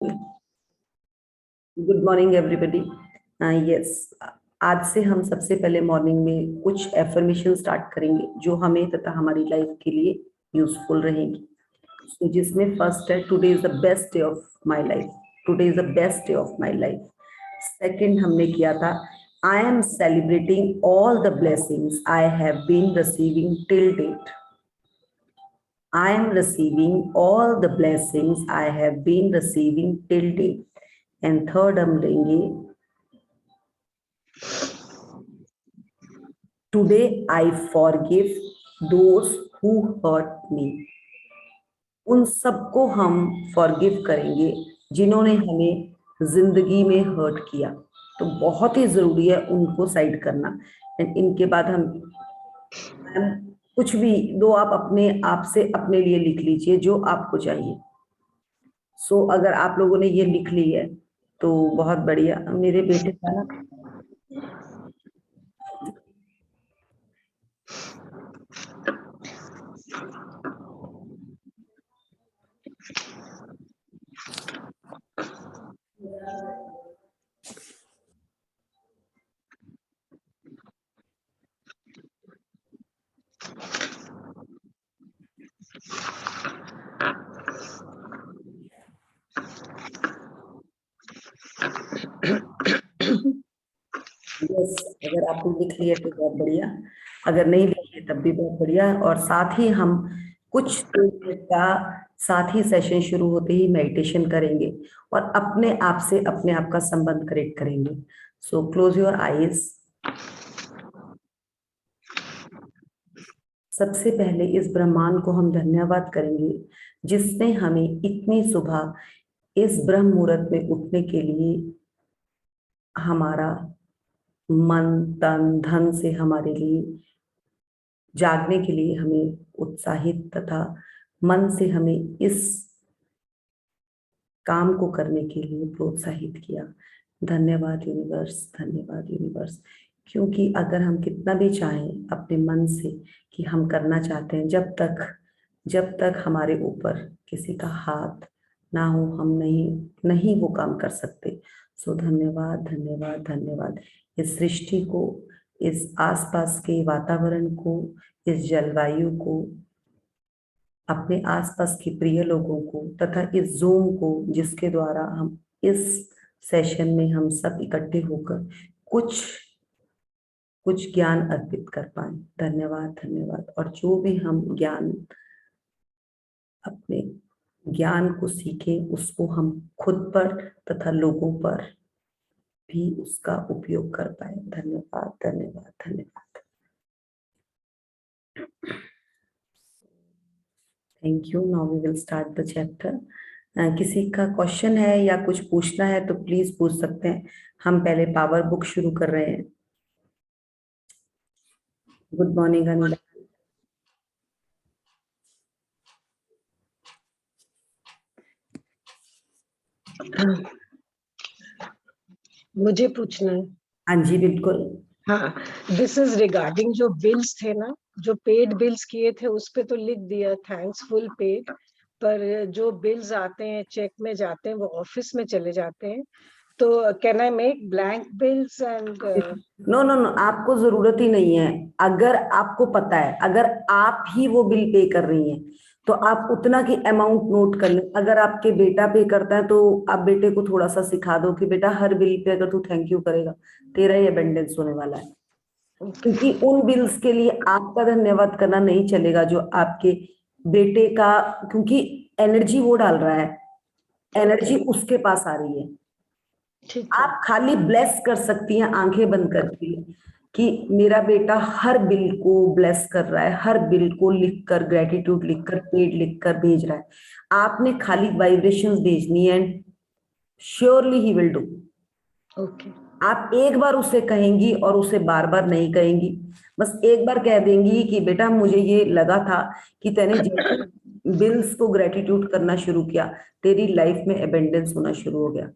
Good morning everybody. Yes, आज से हम सबसे पहले मॉर्निंग में कुछ एफर्मेशन स्टार्ट करेंगे जो हमें तथा हमारी लाइफ के लिए यूजफुल रहेंगी। तो जिसमें फर्स्ट है, today is the best day of my life. Today is the best day of my life. Second हमने किया था, I am celebrating all the blessings I have been receiving till date. I am receiving all the blessings I have been receiving till date. And third हम लेंगे, today I forgive those who hurt me. उन सबको हम forgive करेंगे जिन्होंने हमें जिंदगी में हर्ट किया। तो बहुत ही जरूरी है उनको साइड करना। एंड इनके बाद हम कुछ भी दो, आप अपने आप से अपने लिए लिख लीजिए जो आपको चाहिए। सो अगर आप लोगों ने ये लिख ली है तो बहुत बढ़िया। मेरे बेटे का ना यस, अगर आपने लिख लिया तो बहुत बढ़िया, अगर नहीं लिखे तब भी बहुत बढ़िया। और साथ ही हम कुछ मिनट का साथ ही सेशन शुरू होते ही मेडिटेशन करेंगे और अपने आप से अपने आप का संबंध करेक्ट करेंगे। So close your eyes. सबसे पहले इस ब्रह्मांड को हम धन्यवाद करेंगे जिसने हमें इतनी सुबह इस ब्रह्म मुहूर्त में उठने के लिए हमारा मन तन धन से हमारे लिए जागने के लिए हमें उत्साहित तथा मन से हमें इस काम को करने के लिए प्रोत्साहित किया। धन्यवाद यूनिवर्स, धन्यवाद यूनिवर्स। क्योंकि अगर हम कितना भी चाहें अपने मन से कि हम करना चाहते हैं, जब तक हमारे ऊपर किसी का हाथ ना हो हम नहीं वो काम कर सकते। सो धन्यवाद धन्यवाद धन्यवाद। इस सृष्टि को, इस आसपास के वातावरण को, इस जलवायु को, अपने आसपास के प्रिय लोगों को तथा इस जूम को जिसके द्वारा हम इस सेशन में हम सब इकट्ठे होकर कुछ ज्ञान अर्पित कर पाए। धन्यवाद धन्यवाद। और जो भी हम अपने ज्ञान को सीखें उसको हम खुद पर तथा लोगों पर भी उसका उपयोग कर पाए। धन्यवाद धन्यवाद धन्यवाद। Thank you. Now we will start the chapter. किसी का क्वेश्चन है या कुछ पूछना है तो प्लीज पूछ सकते हैं। हम पहले पावर बुक शुरू कर रहे हैं। Good morning Anil. मुझे पूछना है। हाँ जी बिल्कुल। हाँ, दिस इज रिगार्डिंग जो बिल्स थे ना, जो पेड बिल्स किए थे उस पे तो लिख दिया थैंक्स फुल पेड, पर जो बिल्स आते हैं चेक में जाते हैं वो ऑफिस में चले जाते हैं। तो can I make blank bills and no no no, आपको जरूरत ही नहीं है। अगर आपको पता है, अगर आप ही वो बिल पे कर रही हैं तो आप उतना की अमाउंट नोट कर लें। अगर आपके बेटा पे करता है तो आप बेटे को थोड़ा सा सिखा दो कि बेटा हर बिल पे अगर तू थैंक यू करेगा तेरा ही अबेंडेंस होने वाला है। क्योंकि उन बिल्स के लिए आपका धन्यवाद करना नहीं चलेगा जो आपके बेटे का, क्योंकि एनर्जी वो डाल रहा है, एनर्जी उसके पास आ रही है। आप खाली ब्लेस कर सकती हैं आंखें बंद करके कि मेरा बेटा हर बिल को ब्लेस कर रहा है, हर बिल को लिखकर ग्रेटिट्यूड लिखकर पेड लिखकर भेज रहा है। आपने खाली वाइब्रेशंस भेजनी है, surely he will do. Okay, आप एक बार उसे कहेंगी और उसे बार बार नहीं कहेंगी, बस एक बार कह देंगी कि बेटा मुझे ये लगा था कि तूने बिल्स को ग्रेटिट्यूड करना शुरू किया, तेरी लाइफ में एबेंडेंस होना शुरू हो गया।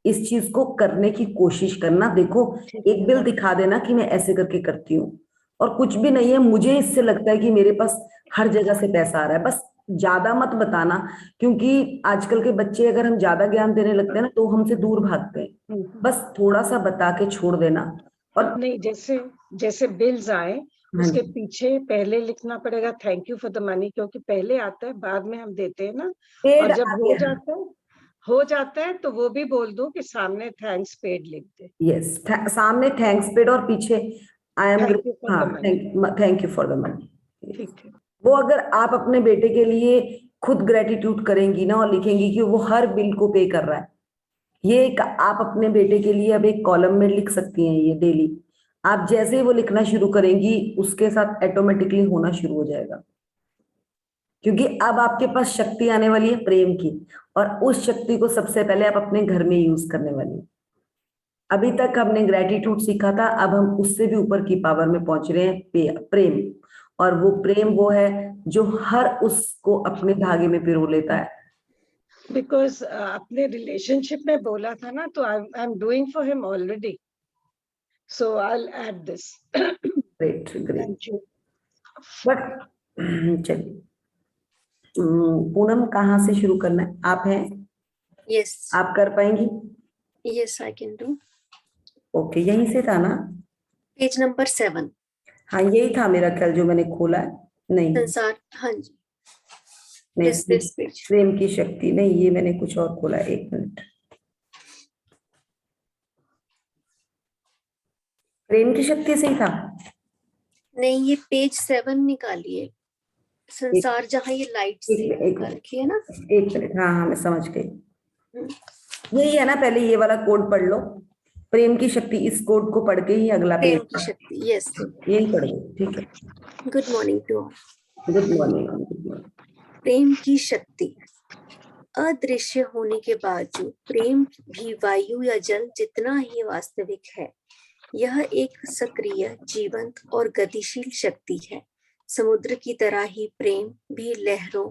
इस चीज को करने की कोशिश करना। देखो, एक बिल दिखा देना कि मैं ऐसे करके करती हूँ और कुछ भी नहीं है, मुझे इससे लगता है कि मेरे पास हर जगह से पैसा आ रहा है, बस ज्यादा मत बताना, क्योंकि आजकल के बच्चे अगर हम ज्यादा ज्ञान देने लगते हैं ना तो हमसे दूर भागते हैं। बस थोड़ा सा बता के छोड़ देना। और नहीं, जैसे जैसे बिल्स आए हाँ उसके जी, पीछे पहले लिखना पड़ेगा thank you for the money, क्योंकि पहले आता है बाद में हम देते हैं ना। पेड और आ जब गया। हो जाता है तो वो भी बोल दो कि सामने थैंक्स पेड लिख दे। यस, सामने थैंक्स पेड और पीछे I am, thank you for हाँ, the money. Thank you for the money. ठीक है। वो अगर आप अपने बेटे के लिए खुद ग्रेटिट्यूड करेंगी ना और लिखेंगी कि वो हर बिल को पे कर रहा है, ये आप अपने बेटे के लिए अब एक कॉलम में लिख सकती हैं ये डेली। आप जैसे ही वो लिखना शुरू करेंगी उसके साथ ऑटोमेटिकली होना शुरू हो जाएगा, क्योंकि अब आपके पास शक्ति आने वाली है प्रेम की, और उस शक्ति को सबसे पहले आप अपने घर में यूज करने वाली हैं। अभी तक हमने ग्रेटिट्यूड सीखा था, अब हम उससे भी ऊपर की पावर में पहुंच रहे हैं, प्रेम। और वो प्रेम वो है जो हर उसको अपने धागे में पिरो लेता है। बिकॉज अपने रिलेशनशिप में बोला था ना, तो I am doing for him already, so I will add this. Great great. Thank you. But चलिए, पूनम कहाँ से शुरू करना है, आप हैं? Yes, आप कर पाएंगी? yes, I can do. Okay, यहीं से था ना? Page number 7. हाँ, यही था मेरा ख्याल जो मैंने खोला है। नहीं संसार, हाँ जी, नहीं, this page. प्रेम की शक्ति नहीं, ये मैंने कुछ और खोला है, एक मिनट। प्रेम की शक्ति से ही था। नहीं, ये पेज 7 निकालिए। संसार जहाँ ये लाइट से एक रखी है ना। एक मिनट, हाँ हाँ, मैं समझ गई। यही है ना, पहले ये वाला कोड पढ़ लो, प्रेम की शक्ति। इस कोड को पढ़ के ही अगला पेज, प्रेम की शक्ति, yes. यही पढ़ लो, ठीक है। Good morning to all. Good morning, good morning. प्रेम की शक्ति। अदृश्य होने के बावजूद प्रेम भी वायु या जल जितना ही वास्तविक है। यह एक सक्रिय, जीवंत और गतिशील शक्ति है। समुद्र की तरह ही प्रेम भी लहरों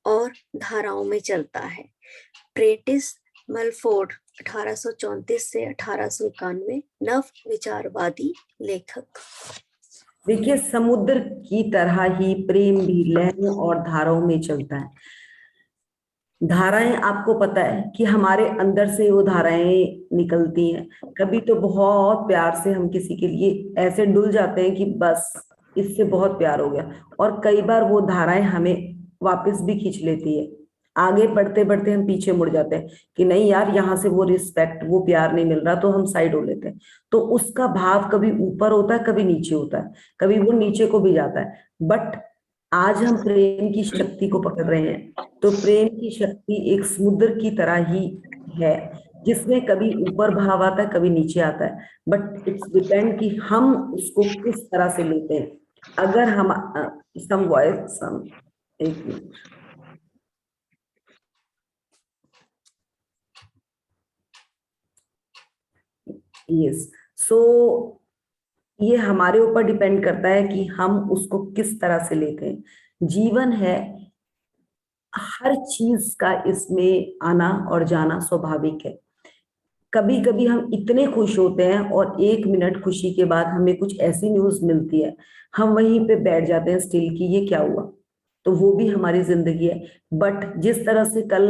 और धाराओं में चलता है। प्रेटिस मलफोर्ड 1834 से 1891 नव विचारवादी लेखक। देखिए, समुद्र की तरह ही प्रेम भी लहरों और धाराओं में चलता है। धाराएं, आपको पता है कि हमारे अंदर से वो धाराएं निकलती हैं। कभी तो बहुत प्यार से हम किसी के लिए ऐसे डुल जाते हैं कि बस इससे बहुत प्यार हो गया, और कई बार वो धाराएं हमें वापस भी खींच लेती है। आगे बढ़ते बढ़ते हम पीछे मुड़ जाते हैं कि नहीं यार, यहाँ से वो रिस्पेक्ट, वो प्यार नहीं मिल रहा, तो हम साइड हो लेते हैं। तो उसका भाव कभी ऊपर होता है, कभी नीचे होता है, कभी वो नीचे को भी जाता है। बट आज हम प्रेम की शक्ति को पकड़ रहे हैं, तो प्रेम की शक्ति एक समुद्र की तरह ही है, जिसमें कभी ऊपर भाव आता है, कभी नीचे आता है। बट इट्स डिपेंड कि हम उसको किस तरह से लेते हैं। अगर हम सम वॉइस सम एक मिनट, यस, सो ये हमारे ऊपर डिपेंड करता है कि हम उसको किस तरह से लेते हैं। जीवन है, हर चीज का इसमें आना और जाना स्वाभाविक है। कभी कभी हम इतने खुश होते हैं और 1 मिनट खुशी के बाद हमें कुछ ऐसी न्यूज मिलती है, हम वहीं पे बैठ जाते हैं स्टिल कि ये क्या हुआ। तो वो भी हमारी जिंदगी है। बट जिस तरह से कल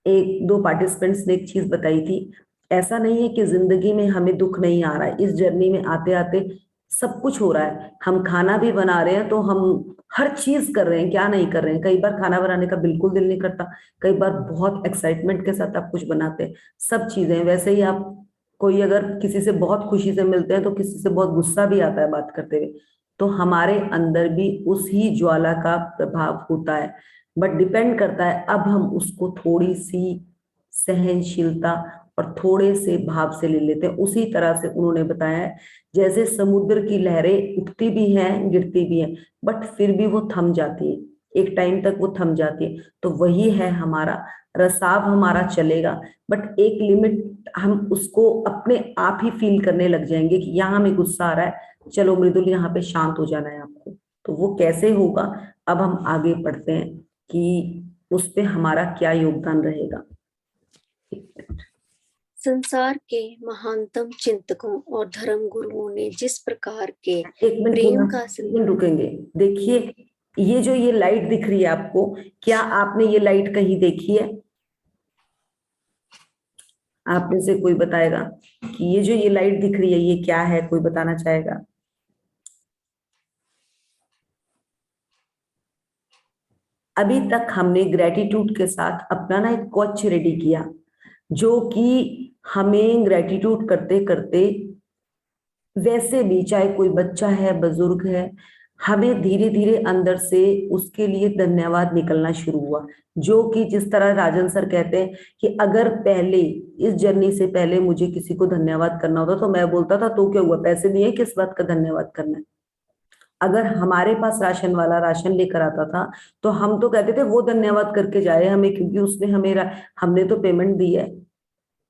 एक दो पार्टिसिपेंट्स ने एक चीज बताई थी, ऐसा नहीं है कि जिंदगी में हमें दुख नहीं आ रहा है। इस जर्नी में आते आते सब कुछ हो रहा है। हम खाना भी बना रहे हैं तो हम हर चीज कर रहे हैं, क्या नहीं कर रहे हैं। कई बार खाना बनाने का बिल्कुल दिल नहीं करता, कई बार बहुत एक्साइटमेंट के साथ आप कुछ बनाते हैं। सब चीजें वैसे ही, आप कोई अगर किसी से बहुत खुशी से मिलते हैं तो किसी से बहुत गुस्सा भी आता है बात करते हुए। तो हमारे अंदर भी उसी ज्वाला का प्रभाव होता है। बट डिपेंड करता है अब हम उसको थोड़ी सी सहनशीलता और थोड़े से भाव से ले लेते हैं। उसी तरह से उन्होंने बताया है, जैसे समुद्र की लहरें उठती भी हैं गिरती भी हैं, बट फिर भी वो थम जाती है, एक टाइम तक वो थम जाती है। तो वही है हमारा रसाव, हमारा चलेगा, बट एक लिमिट हम उसको अपने आप ही फील करने लग जाएंगे कि यहाँ हमें गुस्सा आ रहा है, चलो मृदुल यहाँ पे शांत हो जाना है आपको। तो वो कैसे होगा, अब हम आगे पढ़ते हैं कि उस पे हमारा क्या योगदान रहेगा। संसार के महानतम चिंतकों और धर्म गुरुओं ने जिस प्रकार के एक मिनट प्रेम पूनम, का एक मिनट रुकेंगे। देखिए, ये जो ये लाइट दिख रही है आपको, क्या आपने ये लाइट कहीं देखी है? आप में से कोई बताएगा कि ये जो ये लाइट दिख रही है ये क्या है? कोई बताना चाहेगा? अभी तक हमने ग्रेटिट्यूड के साथ अपना ना एक कोच रेडी किया, जो कि हमें ग्रेटिट्यूड करते करते वैसे भी, चाहे कोई बच्चा है, बुजुर्ग है, हमें धीरे धीरे अंदर से उसके लिए धन्यवाद निकलना शुरू हुआ। जो कि जिस तरह राजन सर कहते हैं कि अगर पहले, इस जर्नी से पहले मुझे किसी को धन्यवाद करना होता तो मैं बोलता था तो क्या हुआ, पैसे दिए, किस बात का धन्यवाद करना है। अगर हमारे पास राशन वाला राशन लेकर आता था तो हम तो कहते थे वो धन्यवाद करके जाए हमें, क्योंकि उसने हमें हमने तो पेमेंट दी है।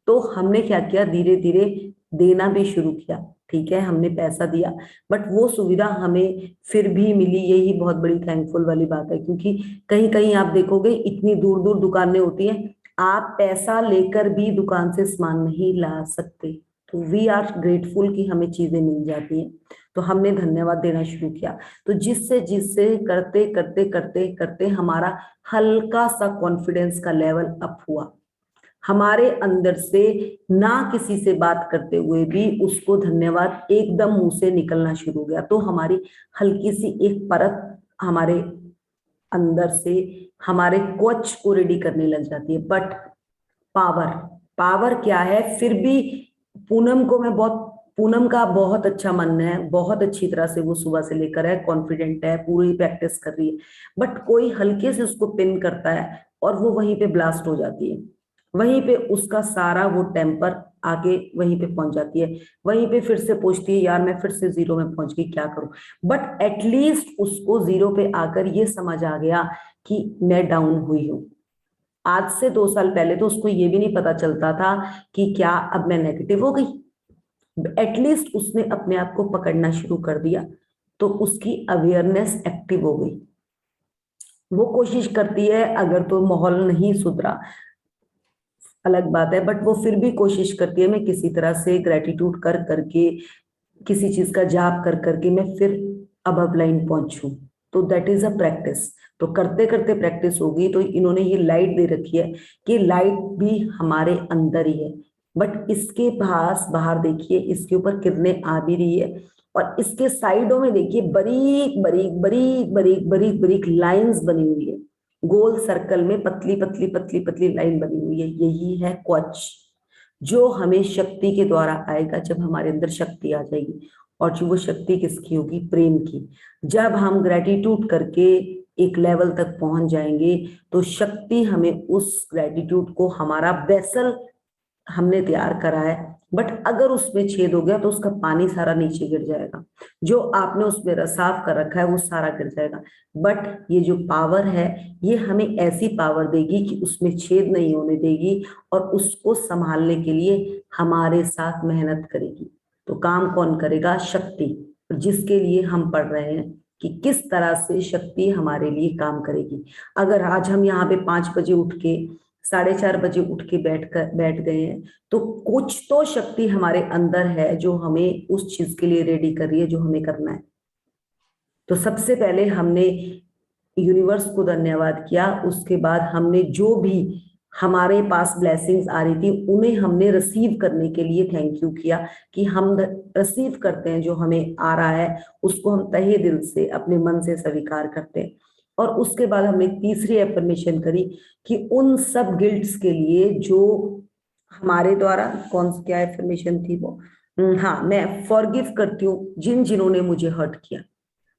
तो हमने क्या किया, धीरे धीरे देना भी शुरू किया। ठीक है, हमने पैसा दिया, बट वो सुविधा हमें फिर भी मिली, यही बहुत बड़ी थैंकफुल वाली बात है। क्योंकि कहीं कहीं आप देखोगे इतनी दूर दूर दुकानें होती हैं, आप पैसा लेकर भी दुकान से सामान नहीं ला सकते। तो वी आर ग्रेटफुल कि हमें चीजें मिल जाती हैं। तो हमने धन्यवाद देना शुरू किया। तो जिससे जिससे करते करते करते करते हमारा हल्का सा कॉन्फिडेंस का लेवल अप हुआ। हमारे अंदर से ना किसी से बात करते हुए भी उसको धन्यवाद एकदम मुंह से निकलना शुरू हो गया। तो हमारी हल्की सी एक परत हमारे अंदर से हमारे कोच को रेडी करने लग जाती है। बट पावर, पावर क्या है? फिर भी पूनम को मैं बहुत, पूनम का बहुत अच्छा मन है, बहुत अच्छी तरह से वो सुबह से लेकर है, कॉन्फिडेंट है, पूरी प्रैक्टिस कर रही है। बट कोई हल्के से उसको पिन करता है और वो वहीं पे ब्लास्ट हो जाती है, वहीं पे उसका सारा वो टेम्पर आगे वहीं पे पहुंच जाती है। वहीं पे फिर से पूछती है यार मैं फिर से जीरो में पहुंच गई, क्या करूं? बट एटलीस्ट उसको जीरो पे आकर ये समझ आ गया कि मैं डाउन हुई हूं। आज से 2 साल पहले तो उसको ये भी नहीं पता चलता था कि क्या अब मैं नेगेटिव हो गई। एटलीस्ट उसने अपने आप को पकड़ना शुरू कर दिया, तो उसकी अवेयरनेस एक्टिव हो गई। वो कोशिश करती है, अगर तो माहौल नहीं सुधरा अलग बात है, बट वो फिर भी कोशिश करती है मैं किसी तरह से ग्रेटिट्यूड कर करके, किसी चीज का जाप कर करके मैं फिर अबव लाइन पहुंचूं। तो दैट इज अ प्रैक्टिस। तो करते करते प्रैक्टिस होगी। तो इन्होंने ये लाइट दे रखी है कि लाइट भी हमारे अंदर ही है, बट इसके पास बाहर देखिए, इसके ऊपर किरणें आ भी रही है और इसके साइडों में देखिए बारीक बारीक बारीक बारीक बारीक बारीक लाइंस बनी हुई है। गोल सर्कल में पतली पतली पतली पतली लाइन बनी हुई है। यही है क्वच, जो हमें शक्ति के द्वारा आएगा जब हमारे अंदर शक्ति आ जाएगी। और जो वो शक्ति किसकी होगी? प्रेम की। जब हम ग्रेटिट्यूड करके एक लेवल तक पहुंच जाएंगे तो शक्ति हमें उस ग्रेटिट्यूड को, हमारा वेसल हमने तैयार करा है, बट अगर उसमें छेद हो गया तो उसका पानी सारा नीचे गिर जाएगा। जो आपने उसमें रसाव कर रखा है वो सारा गिर जाएगा। बट ये जो पावर है, ये हमें ऐसी पावर देगी कि उसमें छेद नहीं होने देगी और उसको संभालने के लिए हमारे साथ मेहनत करेगी। तो काम कौन करेगा? शक्ति। जिसके लिए हम पढ़ रहे हैं कि किस तरह से शक्ति हमारे लिए काम करेगी। अगर आज हम यहाँ पे 5 बजे उठ के, 4:30 बजे उठ के बैठ गए हैं, तो कुछ तो शक्ति हमारे अंदर है जो हमें उस चीज के लिए रेडी कर रही है जो हमें करना है। तो सबसे पहले हमने यूनिवर्स को धन्यवाद किया, उसके बाद हमने जो भी हमारे पास ब्लेसिंग्स आ रही थी उन्हें हमने रिसीव करने के लिए थैंक यू किया, कि हम रिसीव करते हैं जो हमें आ रहा है, उसको हम तहे दिल से अपने मन से स्वीकार करते हैं। और उसके बाद हमने तीसरी एफर्मेशन करी कि उन सब गिल्ट्स के लिए जो हमारे द्वारा, कौन सी क्या एफर्मेशन थी वो, हाँ, मैं फॉरगिव करती हूँ जिन जिन्होंने मुझे हर्ट किया।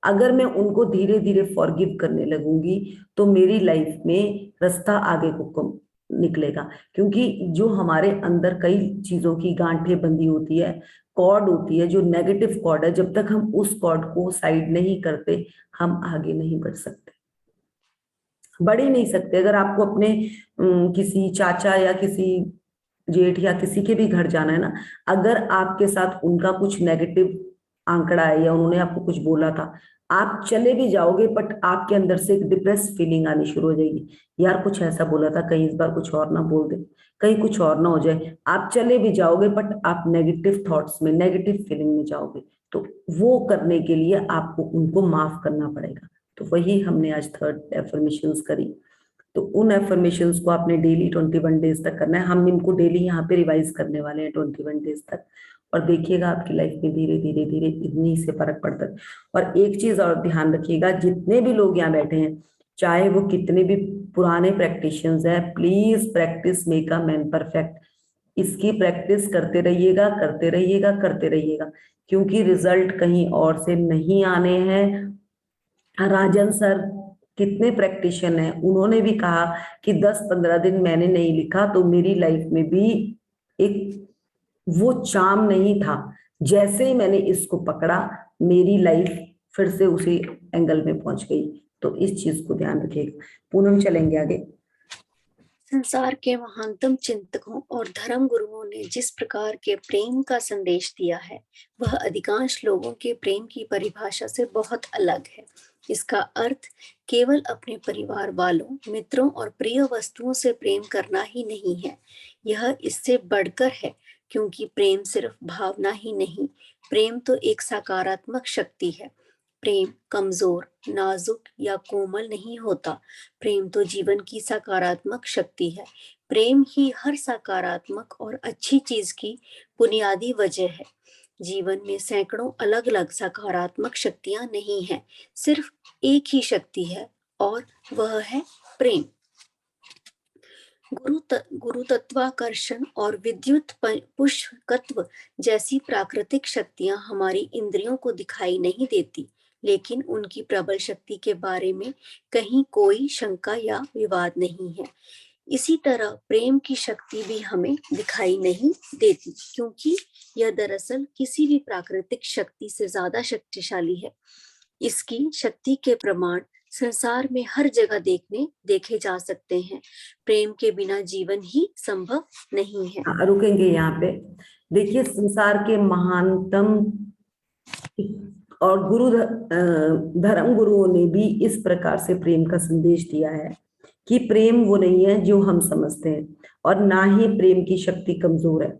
अगर मैं उनको धीरे धीरे फॉरगिव करने लगूंगी तो मेरी लाइफ में रास्ता आगे को निकलेगा। क्योंकि जो हमारे अंदर कई चीजों की गांठें बंधी होती है, कॉर्ड होती है जो नेगेटिव कॉर्ड है, जब तक हम उस कॉर्ड को साइड नहीं करते हम आगे नहीं बढ़ सकते, बढ़ ही नहीं सकते। अगर आपको अपने किसी चाचा या किसी जेठ या किसी के भी घर जाना है ना, अगर आपके साथ उनका कुछ नेगेटिव आंकड़ा है या उन्होंने आपको कुछ बोला था, आप चले भी जाओगे बट आपके अंदर से एक डिप्रेस फीलिंग आनी शुरू हो जाएगी। यार कुछ ऐसा बोला था, कहीं इस बार कुछ और ना बोल दे, कहीं कुछ और ना हो जाए। आप चले भी जाओगे बट आप नेगेटिव थॉट्स में, नेगेटिव फीलिंग में जाओगे। तो वो करने के लिए आपको उनको माफ करना पड़ेगा। तो वही हमने आज 3rd एफर्मेशंस करी। तो उन एफर्मेशंस को आपने डेली 21 डेज तक करना है। हम इनको डेली यहाँ पे रिवाइज करने वाले हैं 21 डेज तक, और देखिएगा आपकी लाइफ में धीरे धीरे धीरे इतनी से फर्क पड़ता है। और एक चीज और ध्यान रखिएगा, जितने भी लोग यहाँ बैठे हैं, चाहे वो कितने भी पुराने प्रैक्टिशियंस हैं, please practice make a man perfect. इसकी प्रैक्टिस करते रहिएगा, करते रहिएगा, करते रहिएगा, क्योंकि रिजल्ट कहीं और से नहीं आने हैं। राजन सर कितने प्रैक्टिशियन हैं, उन्होंने भी कहा कि 10-15 दिन मैंने नहीं लिखा तो मेरी लाइफ में भी एक वो चार्म नहीं था। जैसे ही मैंने इसको पकड़ा, मेरी लाइफ फिर से उसी एंगल में पहुंच गई। तो इस चीज को ध्यान रखिएगा। पूनम, चलेंगे आगे। संसार के महानतम चिंतकों और धर्म गुरुओं ने जिस प्रकार के प्रेम का संदेश दिया है, वह अधिकांश लोगों के प्रेम की परिभाषा से बहुत अलग है। इसका अर्थ केवल अपने परिवार वालों, मित्रों और प्रिय वस्तुओं से प्रेम करना ही नहीं है। यह इससे बढ़कर है, क्योंकि प्रेम सिर्फ भावना ही नहीं, प्रेम तो एक सकारात्मक शक्ति है। प्रेम कमजोर, नाजुक या कोमल नहीं होता। प्रेम तो जीवन की सकारात्मक शक्ति है। प्रेम ही हर सकारात्मक और अच्छी चीज की बुनियादी वजह है। जीवन में सैकड़ों अलग अलग सकारात्मक शक्तियां नहीं हैं, सिर्फ एक ही शक्ति है और वह है प्रेम। गुरुत्वाकर्षण और विद्युत पुष्पकत्व जैसी प्राकृतिक शक्तियां हमारी इंद्रियों को दिखाई नहीं देती, लेकिन उनकी प्रबल शक्ति के बारे में कहीं कोई शंका या विवाद नहीं है। इसी तरह प्रेम की शक्ति भी हमें दिखाई नहीं देती, क्योंकि यह दरअसल किसी भी प्राकृतिक शक्ति से ज्यादा शक्तिशाली है। इसकी शक्ति के प्रमाण संसार में हर जगह देखे जा सकते हैं। प्रेम के बिना जीवन ही संभव नहीं है। रुकेंगे यहाँ पे। देखिए, संसार के महानतम और धर्म गुरुओं ने भी इस प्रकार से प्रेम का संदेश दिया है कि प्रेम वो नहीं है जो हम समझते हैं, और ना ही प्रेम की शक्ति कमजोर है।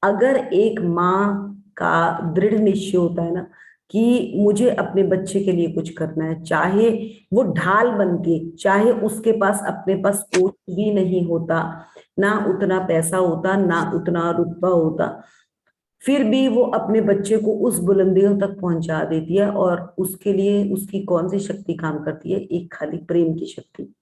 अगर एक माँ का दृढ़ निश्चय होता है ना कि मुझे अपने बच्चे के लिए कुछ करना है, चाहे वो ढाल बन के, चाहे उसके पास अपने पास कुछ भी नहीं होता, ना उतना पैसा होता, ना उतना रुतबा होता, फिर भी वो अपने बच्चे को उस बुलंदियों तक पहुंचा देती है। और उसके लिए उसकी कौन सी शक्ति काम करती है? एक खाली प्रेम की शक्ति।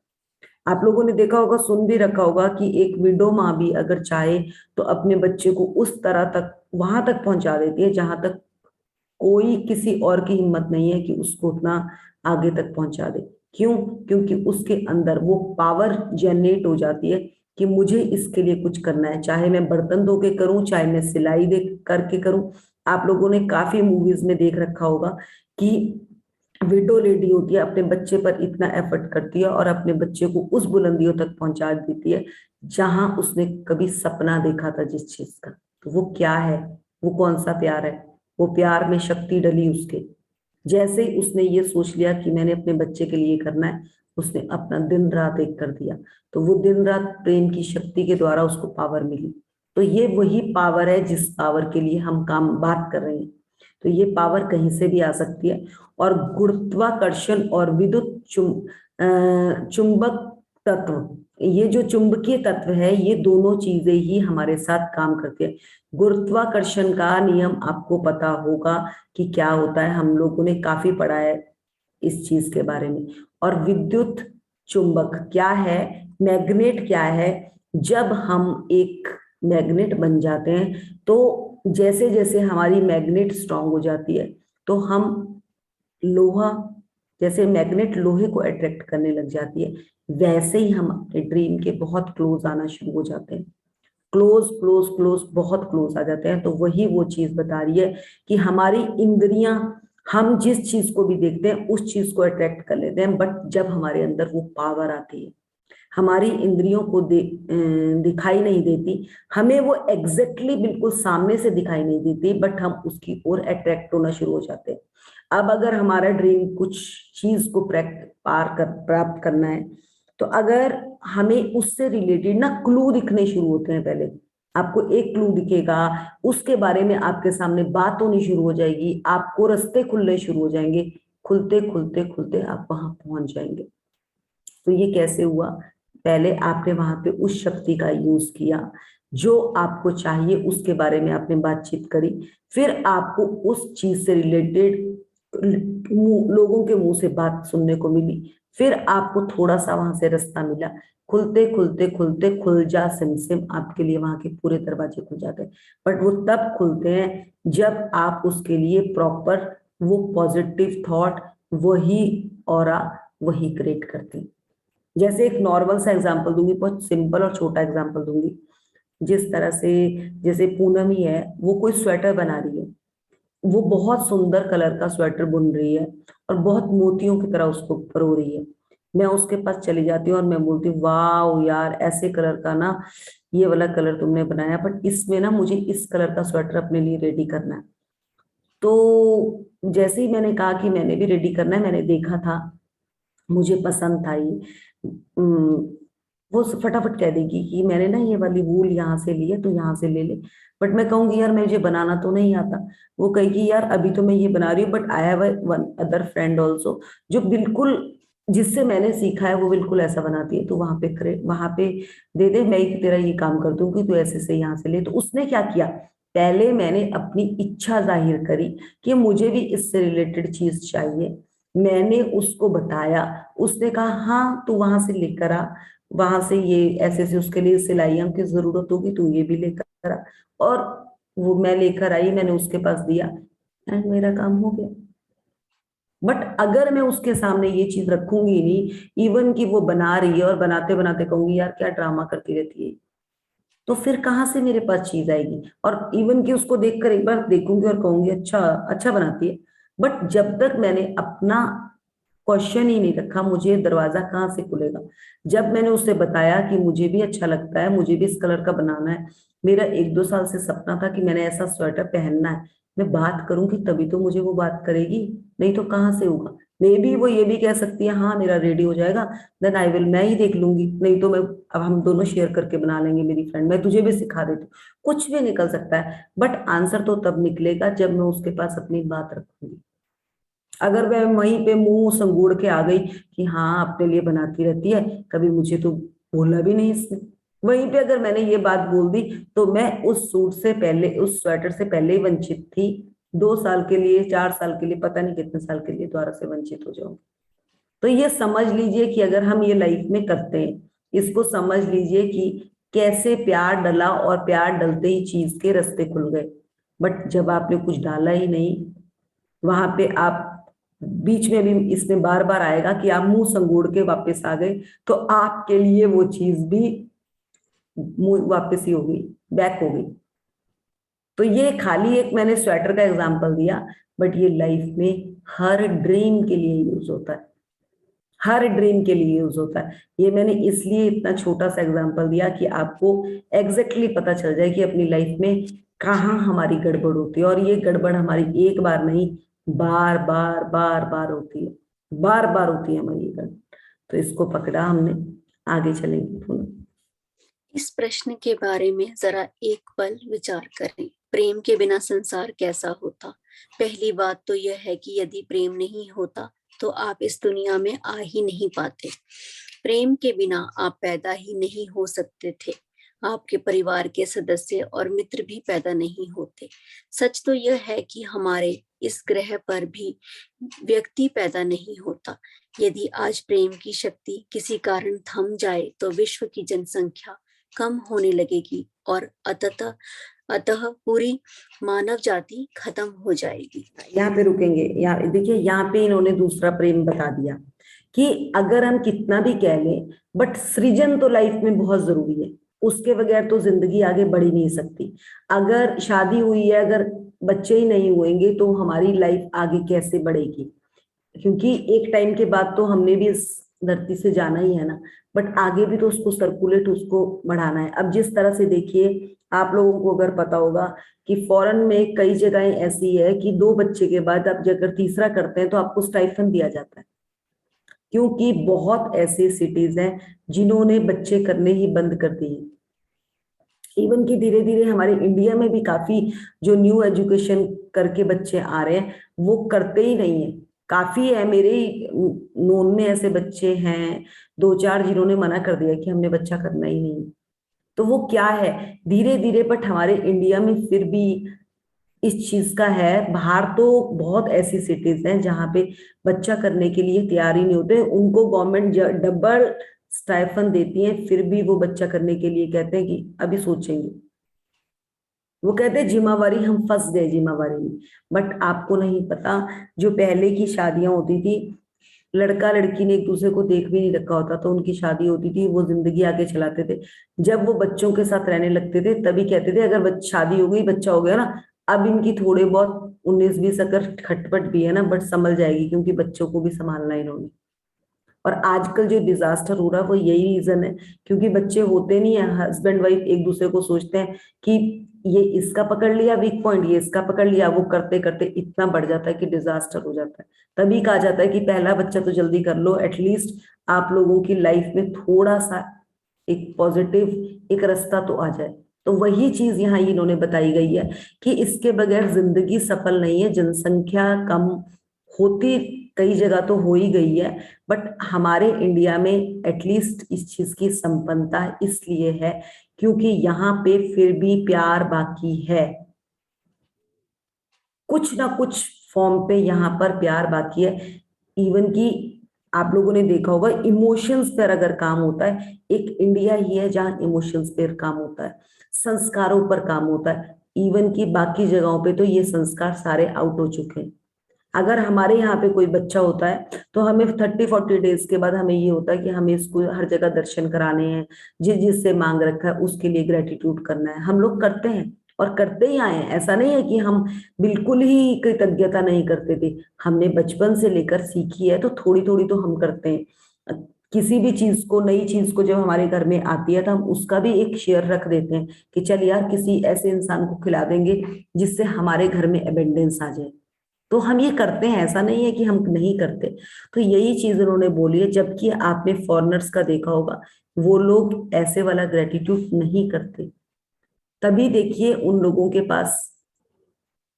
आप लोगों ने देखा होगा, सुन भी रखा होगा कि एक विडो माँ भी अगर चाहे तो अपने बच्चे को उस तरह तक, वहां तक पहुंचा देती है जहां तक कोई किसी और की हिम्मत नहीं है कि उसको उतना आगे तक पहुंचा दे। क्यों? क्योंकि उसके अंदर वो पावर जनरेट हो जाती है कि मुझे इसके लिए कुछ करना है, चाहे मैं बर्तन धो के करूं, चाहे मैं सिलाई दे करके करूं। आप लोगों ने काफी मूवीज में देख रखा होगा कि विडो लेडी होती है, अपने बच्चे पर इतना एफर्ट करती है और अपने बच्चे को उस बुलंदियों तक पहुंचा देती है जहां उसने कभी सपना देखा था जिस चीज का। तो वो क्या है? वो कौन सा प्यार है? वो प्यार में शक्ति डली उसके। जैसे ही उसने ये सोच लिया कि मैंने अपने बच्चे के लिए करना है, उसने अपना दिन रात एक कर दिया। तो वो दिन रात प्रेम की शक्ति के द्वारा उसको पावर मिली। तो ये वही पावर है जिस पावर के लिए हम बात कर रहे हैं। तो ये पावर कहीं से भी आ सकती है। और गुरुत्वाकर्षण और विद्युत चुंबक तत्व, ये जो चुंबकीय तत्व है, ये दोनों चीजें ही हमारे साथ काम करती है। गुरुत्वाकर्षण का नियम आपको पता होगा कि क्या होता है, हम लोगों ने काफी पढ़ा है इस चीज के बारे में। और विद्युत चुंबक क्या है, मैग्नेट क्या है? जब हम एक मैग्नेट बन जाते हैं तो जैसे जैसे हमारी मैग्नेट स्ट्रांग हो जाती है तो हम लोहा, जैसे मैग्नेट लोहे को अट्रैक्ट करने लग जाती है, वैसे ही हम अपने ड्रीम के बहुत क्लोज आना शुरू हो जाते हैं। क्लोज क्लोज क्लोज, बहुत क्लोज आ जाते हैं। तो वही वो चीज बता रही है कि हमारी इंद्रियां, हम जिस चीज को भी देखते हैं उस चीज को अट्रैक्ट कर लेते हैं, बट जब हमारे अंदर वो पावर आती है, हमारी इंद्रियों को दिखाई नहीं देती, हमें वो एग्जैक्टली बिल्कुल सामने से दिखाई नहीं देती, बट हम उसकी ओर अट्रैक्ट होना शुरू हो जाते हैं। अब अगर हमारा ड्रीम कुछ चीज को प्राप्त करना है, तो अगर हमें उससे रिलेटेड ना क्लू दिखने शुरू होते हैं। पहले आपको एक क्लू दिखेगा, उसके बारे में आपके सामने बात होनी शुरू हो जाएगी, आपको रास्ते खुलने शुरू हो जाएंगे, खुलते खुलते खुलते आप वहां पहुंच जाएंगे। तो ये कैसे हुआ? पहले आपने वहां पे उस शक्ति का यूज किया, जो आपको चाहिए उसके बारे में आपने बातचीत करी, फिर आपको उस चीज से रिलेटेड लोगों के मुंह से बात सुनने को मिली, फिर आपको थोड़ा सा वहां से रास्ता मिला, खुलते खुलते खुलते खुल जा सिमसिम, आपके लिए वहां के पूरे दरवाजे खुल जाते हैं। बट वो तब खुलते हैं जब आप उसके लिए प्रॉपर वो पॉजिटिव थॉट, वही ऑरा, वही क्रिएट करते हैं। जैसे एक नॉर्मल सा एग्जांपल दूंगी, बहुत सिंपल और छोटा एग्जांपल दूंगी। जिस तरह से, जैसे पूनम ही है, वो कोई स्वेटर बना रही है, वो बहुत सुंदर कलर का स्वेटर बुन रही है और बहुत मोतियों की तरह उसको परो रही है। मैं उसके पास चली जाती हूँ और मैं बोलती हूँ, वाह यार, ऐसे कलर का ना, ये वाला कलर तुमने बनाया, बट इसमें ना मुझे इस कलर का स्वेटर अपने लिए रेडी करना है। तो जैसे ही मैंने कहा कि मैंने भी रेडी करना है, मैंने देखा था, मुझे पसंद था ये, वो फटाफट कह देगी कि मैंने ना ये वाली वूल यहाँ से ली है, तो यहाँ से ले ले। बट मैं कहूंगी यार मुझे बनाना तो नहीं आता। वो कहेगी यार अभी तो मैं ये बना रही हूँ, but I have one other friend also जो बिल्कुल, जिससे मैंने सीखा है, वो बिल्कुल ऐसा बनाती है, तो वहां पे करे, वहां पे दे दे, मैं ही तेरा ये काम कर दूंगी, तू ऐसे से यहाँ से ले। तो उसने क्या किया, पहले मैंने अपनी इच्छा जाहिर करी कि मुझे भी इससे रिलेटेड चीज चाहिए, मैंने उसको बताया, उसने कहा हाँ तू वहां से लेकर आ, वहां से ये ऐसे से उसके लिए सिलाइयों की जरूरत होगी, तू ये भी लेकर आ। और वो मैं लेकर आई, मैंने उसके पास दिया, एंड मेरा काम हो गया। बट अगर मैं उसके सामने ये चीज रखूंगी नहीं, इवन कि वो बना रही है और बनाते बनाते कहूंगी यार क्या ड्रामा करती रहती है, तो फिर कहाँ से मेरे पास चीज आएगी? और इवन कि उसको देखकर एक बार देखूंगी और कहूंगी अच्छा, अच्छा बनाती है, बट जब तक मैंने अपना क्वेश्चन ही नहीं रखा, मुझे दरवाजा कहाँ से खुलेगा? जब मैंने उसे बताया कि मुझे भी अच्छा लगता है, मुझे भी इस कलर का बनाना है, मेरा 1-2 साल से सपना था कि मैंने ऐसा स्वेटर पहनना है, मैं बात करूंगी तभी तो मुझे वो बात करेगी, नहीं तो कहाँ से होगा? मे बी वो ये भी कह सकती है हाँ मेरा रेडी हो जाएगा, देन आई विल, मैं ही देख लूंगी, नहीं तो मैं, अब हम दोनों शेयर करके बना लेंगे, मेरी फ्रेंड, मैं तुझे भी सिखा देती हूँ, कुछ भी निकल सकता है। बट आंसर तो तब निकलेगा जब मैं उसके पास अपनी बात रखूंगी। अगर वह वहीं पे मुंह संगोड़ के आ गई कि हाँ अपने लिए बनाती रहती है, कभी मुझे तो बोला भी नहीं इसने, वहीं पे अगर मैंने ये बात बोल दी, तो मैं उस सूट से पहले, उस स्वेटर से पहले ही वंचित थी, 2 साल के लिए, 4 साल के लिए, पता नहीं कितने साल के लिए दोबारा से वंचित हो जाऊंगी। तो ये समझ लीजिए कि अगर हम ये लाइफ में करते हैं, इसको समझ लीजिए कि कैसे प्यार डला और प्यार डलते ही चीज के रास्ते खुल गए। बट जब आपने कुछ डाला ही नहीं, वहां पे आप, बीच में भी इसमें बार बार आएगा कि आप मुंह संगोड़ के वापस आ गए, तो आपके लिए वो चीज भी मुंह वापस ही हो गई, बैक हो गई। तो ये खाली एक मैंने स्वेटर का एग्जांपल दिया, बट ये लाइफ में हर ड्रीम के लिए यूज होता है, हर ड्रीम के लिए यूज होता है। ये मैंने इसलिए इतना छोटा सा एग्जांपल दिया कि आपको एग्जैक्टली पता चल जाए कि अपनी लाइफ में कहाँ हमारी गड़बड़ होती है, और ये गड़बड़ हमारी एक बार नहीं, बार बार बार बार होती है, बार बार होती है हमारी ये गड़बड़। तो इसको पकड़ा हमने, आगे चलेंगे पुनः। इस प्रश्न के बारे में जरा एक पल विचार करें। प्रेम के बिना संसार कैसा होता? पहली बात तो यह है कि यदि प्रेम नहीं होता तो आप इस दुनिया में आ ही नहीं पाते। प्रेम के बिना आप पैदा ही नहीं हो सकते थे। आपके परिवार के सदस्य और मित्र भी पैदा नहीं होते। सच तो यह है कि हमारे इस ग्रह पर भी व्यक्ति पैदा नहीं होता। यदि आज प्रेम की शक्ति किसी कारण थम जाए तो विश्व की जनसंख्या कम होने लगेगी और अतः पूरी मानव जाति खत्म हो जाएगी। यहाँ पे रुकेंगे, यहाँ देखिए, यहाँ पे इन्होंने दूसरा प्रेम बता दिया कि अगर हम कितना भी कह लें, बट सृजन तो लाइफ में बहुत जरूरी है, उसके बगैर तो जिंदगी आगे बढ़ ही नहीं सकती। अगर शादी हुई है, अगर बच्चे ही नहीं हुएंगे, तो हमारी लाइफ आगे कैसे बढ़ेगी? क्योंकि एक टाइम के बाद तो हमने भी इस धरती से जाना ही है ना, बट आगे भी तो उसको सर्कुलेट, उसको बढ़ाना है। अब जिस तरह से देखिए, आप लोगों को अगर पता होगा कि फॉरेन में कई जगहें ऐसी है कि 2 बच्चे के बाद आप अगर तीसरा करते हैं तो आपको स्टाइफन दिया जाता है, क्योंकि बहुत ऐसे सिटीज हैं जिन्होंने बच्चे करने ही बंद कर दिए। इवन कि धीरे धीरे हमारे इंडिया में भी काफी जो न्यू एजुकेशन करके बच्चे आ रहे हैं, वो करते ही नहीं है, काफी है, मेरे नोन में ऐसे बच्चे हैं, 2-4 जिन्होंने मना कर दिया कि हमने बच्चा करना ही नहीं। तो वो क्या है, धीरे धीरे, बट हमारे इंडिया में फिर भी इस चीज का है। बाहर तो बहुत ऐसी सिटीज हैं जहाँ पे बच्चा करने के लिए तैयार ही नहीं होते, उनको गवर्नमेंट डबल स्टाइफन देती है, फिर भी वो बच्चा करने के लिए कहते हैं कि अभी सोचेंगे। वो कहते हैं जिम्मेवारी, हम फंस गए जिम्मेवारी में। बट आपको नहीं पता, जो पहले की शादियां होती थी, लड़का लड़की ने एक दूसरे को देख भी नहीं रखा होता, तो उनकी शादी होती थी, वो जिंदगी आगे चलाते थे। जब वो बच्चों के साथ रहने लगते थे तभी कहते थे अगर शादी हो गई, बच्चा हो गया ना, अब इनकी थोड़े बहुत 19-20 अगर खटपट भी है ना, बट संभल जाएगी, क्योंकि बच्चों को भी संभालना है इन्होंने। और आजकल जो डिजास्टर हो रहा है वो यही रीजन है, क्योंकि बच्चे होते नहीं है, हस्बैंड वाइफ एक दूसरे को सोचते हैं कि ये इसका पकड़ लिया वीक पॉइंट, ये इसका पकड़ लिया, वो करते करते इतना बढ़ जाता है कि डिजास्टर हो जाता है। तभी कहा जाता है कि पहला बच्चा तो जल्दी कर लो, एटलीस्ट आप लोगों की लाइफ में थोड़ा सा एक पॉजिटिव एक रास्ता तो आ जाए। तो वही चीज यहाँ इन्होंने बताई गई है कि इसके बगैर जिंदगी सफल नहीं है। जनसंख्या कम होती कई जगह तो हो ही गई है, बट हमारे इंडिया में एटलीस्ट इस चीज की संपन्नता इसलिए है क्योंकि यहाँ पे फिर भी प्यार बाकी है, कुछ ना कुछ फॉर्म पे यहाँ पर प्यार बाकी है। इवन कि आप लोगों ने देखा होगा, इमोशंस पर अगर काम होता है, एक इंडिया ही है जहाँ इमोशंस पर काम होता है, संस्कारों पर काम होता है। इवन कि बाकी जगहों पे तो ये संस्कार सारे आउट हो चुके हैं। अगर हमारे यहाँ पे कोई बच्चा होता है तो हमें 30-40 डेज के बाद हमें ये होता है कि हमें इसको हर जगह दर्शन कराने हैं, जिस जिससे मांग रखा है उसके लिए ग्रेटिट्यूड करना है। हम लोग करते हैं और करते ही आए हैं, ऐसा नहीं है कि हम बिल्कुल ही कृतज्ञता नहीं करते थे। हमने बचपन से लेकर सीखी है, तो थोड़ी थोड़ी तो हम करते हैं। किसी भी चीज को, नई चीज को जब हमारे घर में आती है तो हम उसका भी एक शेयर रख देते हैं कि चल यार किसी ऐसे इंसान को खिला देंगे जिससे हमारे घर में एबेंडेंस आ जाए। तो हम ये करते हैं, ऐसा नहीं है कि हम नहीं करते। तो यही चीज उन्होंने बोली है, जबकि आपने फॉरेनर्स का देखा होगा, वो लोग ऐसे वाला ग्रेटिट्यूड नहीं करते। तभी देखिए उन लोगों के पास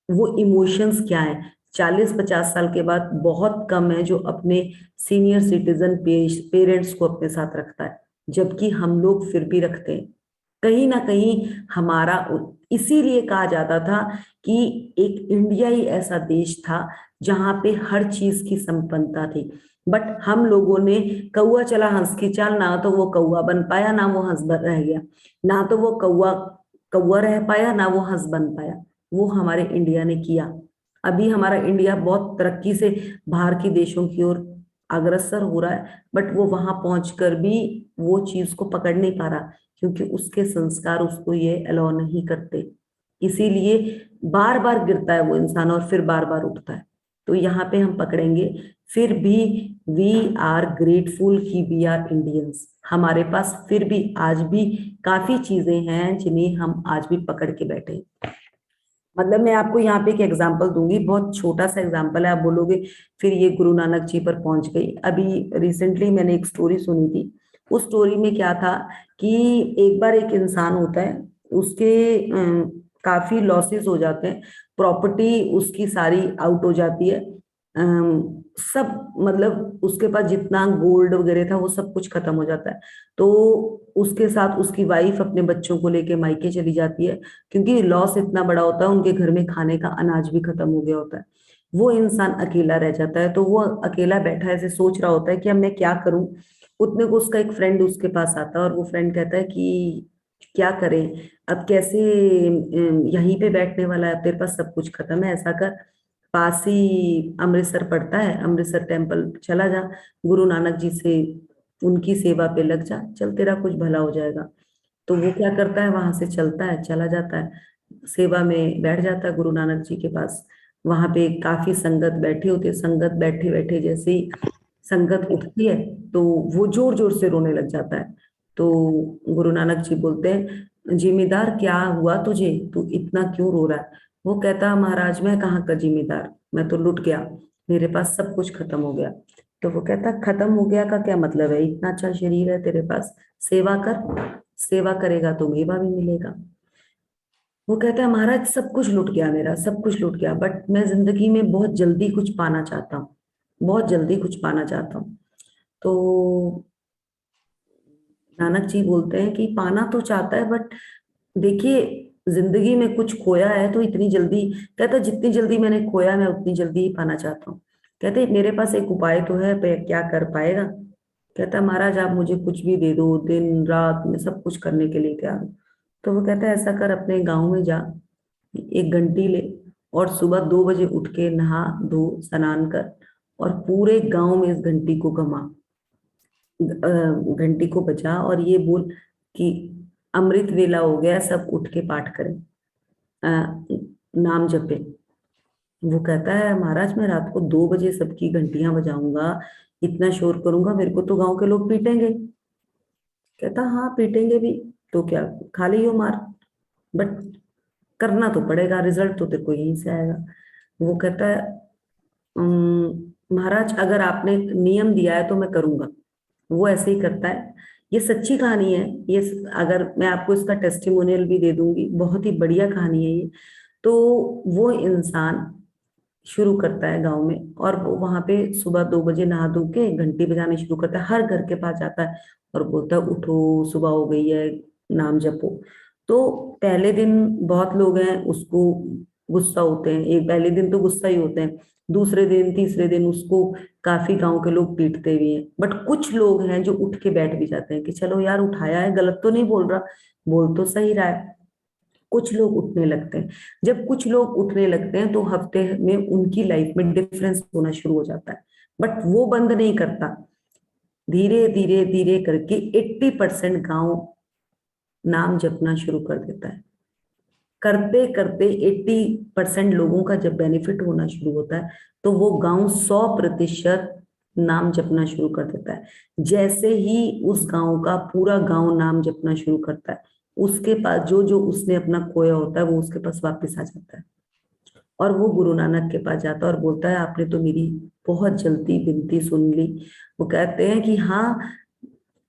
वो इमोशंस क्या है। 40-50 साल के बाद बहुत कम है जो अपने सीनियर सिटीजन पेरेंट्स को अपने साथ रखता है, जबकि हम लोग फिर भी रखते हैं। कहीं ना कहीं हमारा, इसीलिए कहा जाता था कि एक इंडिया ही ऐसा देश था जहां पे हर चीज की संपन्नता थी। बट हम लोगों ने कौआ चला हंस की चाल, ना तो वो कौआ बन पाया ना वो हंस बन रह गया, ना तो वो कौआ कौआ रह पाया ना वो हंस बन पाया। वो हमारे इंडिया ने किया। अभी हमारा इंडिया बहुत तरक्की से बाहर के देशों की ओर अग्रसर हो रहा है, बट वो वहां पहुंचकर भी वो चीज को पकड़ नहीं पा रहा, क्योंकि उसके संस्कार उसको ये अलाउ नहीं करते। इसीलिए बार बार गिरता है वो इंसान और फिर बार बार उठता है। तो यहाँ पे हम पकड़ेंगे, फिर भी वी आर ग्रेटफुल कि वी आर इंडियंस। हमारे पास फिर भी आज भी काफी चीजें हैं जिन्हें हम आज भी पकड़ के बैठे हैं। मतलब मैं आपको यहाँ पे एक एग्जांपल दूंगी, बहुत छोटा सा एग्जांपल है, आप बोलोगे फिर ये गुरु नानक जी पर पहुंच गई। अभी रिसेंटली मैंने एक स्टोरी सुनी थी। उस स्टोरी में क्या था कि एक बार एक इंसान होता है, उसके काफी लॉसेस हो जाते हैं, प्रॉपर्टी उसकी सारी आउट हो जाती है। सब मतलब उसके पास जितना गोल्ड वगैरह था वो सब कुछ खत्म हो जाता है। तो उसके साथ उसकी वाइफ अपने बच्चों को लेके मायके चली जाती है, क्योंकि लॉस इतना बड़ा होता है, उनके घर में खाने का अनाज भी खत्म हो गया होता है। वो इंसान अकेला रह जाता है, तो वो अकेला बैठा ऐसे सोच रहा होता है कि अब मैं क्या करूं। उतने को उसका एक फ्रेंड उसके पास आता है और वो फ्रेंड कहता है कि क्या करें, अब कैसे, यहीं पे बैठने वाला है, अब तेरे पास सब कुछ खत्म है, ऐसा कर, पास ही अमृतसर पड़ता है, अमृतसर टेम्पल चला जा, गुरु नानक जी से उनकी सेवा पे लग जा, चल तेरा कुछ भला हो जाएगा। तो वो क्या करता है, वहां से चलता है, चला जाता है, सेवा में बैठ जाता है गुरु नानक जी के पास। वहां पे काफी संगत बैठी होती है, संगत बैठे बैठे जैसे ही संगत उठती है तो वो जोर जोर से रोने लग जाता है। तो गुरु नानक जी बोलते हैं, जिम्मेदार क्या हुआ तुझे, तू इतना क्यों रो रहा है। वो कहता, महाराज मैं कहाँ का जिम्मेदार, मैं तो लुट गया, मेरे पास सब कुछ खत्म हो गया। तो वो कहता, खत्म हो गया का क्या मतलब है, इतना अच्छा शरीर है तेरे पास, सेवा कर, सेवा करेगा तो मेवा भी मिलेगा। वो कहता है, महाराज सब कुछ लुट गया मेरा, सब कुछ लुट गया, बट मैं जिंदगी में बहुत जल्दी कुछ पाना चाहता हूँ। बहुत जल्दी कुछ पाना चाहता हूँ। तो नानक जी बोलते हैं कि पाना तो चाहता है, बट देखिए जिंदगी में कुछ खोया है तो इतनी जल्दी, कहता जितनी जल्दी मैंने खोया मैं उतनी जल्दी ही पाना चाहता हूँ। कहते मेरे पास एक उपाय तो है, पर क्या कर पाएगा। कहता महाराज आप मुझे कुछ भी दे दो, दिन रात में सब कुछ करने के लिए तैयार हूँ। तो वो कहता है ऐसा कर, अपने गांव में जा, एक घंटी ले और सुबह 2 बजे उठ के नहा धो स्नान कर और पूरे गांव में इस घंटी को घुमा, घंटी को बजा और ये बोल कि अमृत वेला हो गया, सब उठ के पाठ करें, नाम जपे। वो कहता है महाराज मैं रात को 2 बजे सबकी घंटियां बजाऊंगा, इतना शोर करूंगा, मेरे को तो गांव के लोग पीटेंगे। कहता हाँ पीटेंगे भी, तो क्या खा ली हो मार, बट करना तो पड़ेगा, रिजल्ट तो तेरे को यहीं से आएगा। वो कहता है महाराज अगर आपने नियम दिया है तो मैं करूंगा। वो ऐसे ही करता है। ये सच्ची कहानी है, ये अगर मैं आपको इसका टेस्टिमोनियल भी दे दूंगी, बहुत ही बढ़िया कहानी है ये। तो वो इंसान शुरू करता है गांव में, और वो वहां पे सुबह 2 बजे नहा धो के घंटी बजानी शुरू करता है, हर घर के पास जाता है और बोलता है उठो सुबह हो गई है, नाम जपो। तो पहले दिन बहुत लोग हैं उसको गुस्सा होते हैं, एक पहले दिन तो गुस्सा ही होते हैं, दूसरे दिन तीसरे दिन उसको काफी गांव के लोग पीटते भी हैं। बट कुछ लोग हैं जो उठ के बैठ भी जाते हैं कि चलो यार उठाया है, गलत तो नहीं बोल रहा, बोल तो सही रहा है। कुछ लोग उठने लगते हैं। जब कुछ लोग उठने लगते हैं तो हफ्ते में उनकी लाइफ में डिफरेंस होना शुरू हो जाता है, बट वो बंद नहीं करता। धीरे धीरे धीरे करके 80% गांव नाम जपना शुरू कर देता है। करते करते 80% लोगों का जब बेनिफिट होना शुरू होता है तो वो गांव 100% नाम जपना शुरू कर देता है। जैसे ही उस गांव का पूरा गांव नाम जपना शुरू करता है, उसके पास जो जो उसने अपना खोया होता है वो उसके पास वापस आ जाता है। और वो गुरु नानक के पास जाता है और बोलता है आपने तो मेरी बहुत जल्दी विनती सुन ली। वो कहते हैं कि हाँ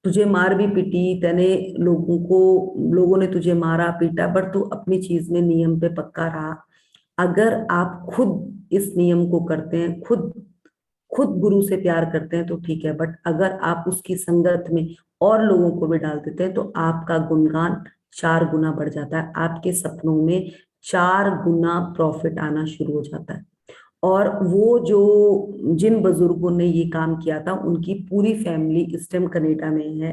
तुझे मार भी पीटी तने, लोगों ने तुझे मारा पीटा, पर तू अपनी चीज में नियम पे पक्का रहा। अगर आप खुद इस नियम को करते हैं, खुद खुद गुरु से प्यार करते हैं तो ठीक है, बट अगर आप उसकी संगत में और लोगों को भी डाल देते हैं तो आपका गुणगान 4 गुना बढ़ जाता है, आपके सपनों में 4 गुना प्रॉफिट आना शुरू हो जाता है। और वो जो जिन बुजुर्गों ने ये काम किया था उनकी पूरी फैमिली इस टाइम कनाडा में है।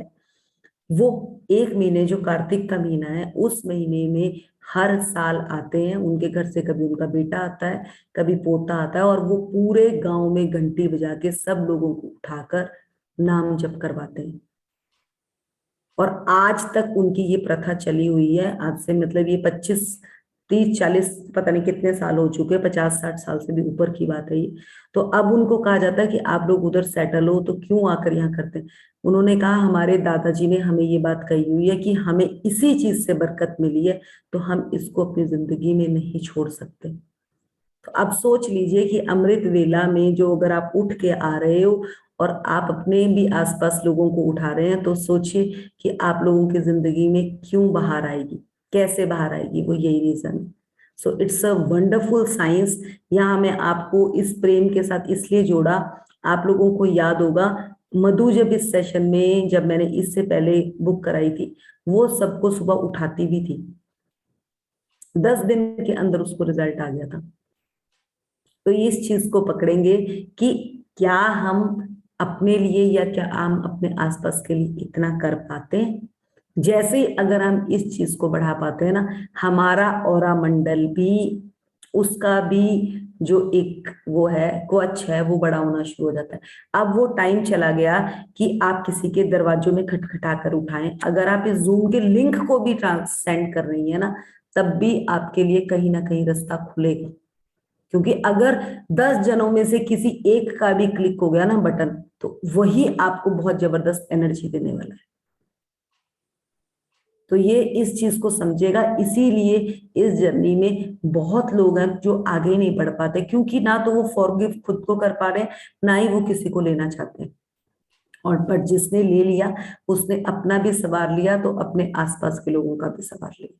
वो एक महीने जो कार्तिक का महीना है उस महीने में हर साल आते हैं उनके घर से, कभी उनका बेटा आता है कभी पोता आता है, और वो पूरे गांव में घंटी बजा के सब लोगों को उठाकर नाम जप करवाते हैं। और आज तक उनकी ये प्रथा चली हुई है, आज से मतलब ये 25 30 40 पता नहीं कितने साल हो चुके हैं, 50 60 साल से भी ऊपर की बात है ये। तो अब उनको कहा जाता है कि आप लोग उधर सेटल हो तो क्यों आकर यहाँ करते हैं। उन्होंने कहा हमारे दादाजी ने हमें ये बात कही हुई है कि हमें इसी चीज से बरकत मिली है, तो हम इसको अपनी जिंदगी में नहीं छोड़ सकते। तो अब सोच लीजिए कि अमृत वेला में जो अगर आप उठ के आ रहे हो और आप अपने भी आसपास लोगों को उठा रहे हैं, तो सोचिए कि आप लोगों की जिंदगी में क्यों बाहर आएगी, कैसे बाहर आएगी, वो यही रीजन है। So it's a wonderful science. यहाँ मैं आपको इस प्रेम के साथ इसलिए जोड़ा, आप लोगों को याद होगा मधु जब इस सेशन में, जब मैंने इससे पहले बुक कराई थी, वो सबको सुबह उठाती भी थी, 10 दिन के अंदर उसको रिजल्ट आ गया था। तो इस चीज को पकड़ेंगे कि क्या हम अपने लिए या क्या हम अपने आसपास के लिए इतना कर पाते हैं। जैसे ही अगर हम इस चीज को बढ़ा पाते हैं ना, हमारा ऑरा मंडल भी, उसका भी जो एक वो है कवच है वो बड़ा होना शुरू हो जाता है। अब वो टाइम चला गया कि आप किसी के दरवाजों में खटखटा कर उठाएं। अगर आप इस जूम के लिंक को भी ट्रांसेंड कर रही है ना, तब भी आपके लिए कहीं ना कहीं रास्ता खुलेगा। क्योंकि अगर 10 जनों में से किसी एक का भी क्लिक हो गया ना बटन, तो वही आपको बहुत जबरदस्त एनर्जी देने वाला है। तो ये इस चीज को समझेगा। इसीलिए इस जर्नी में बहुत लोग हैं जो आगे नहीं बढ़ पाते, क्योंकि ना तो वो फॉरगिव खुद को कर पा रहे हैं, ना ही वो किसी को लेना चाहते हैं। और पर जिसने ले लिया उसने अपना भी सवार लिया, तो अपने आसपास के लोगों का भी सवार लिया।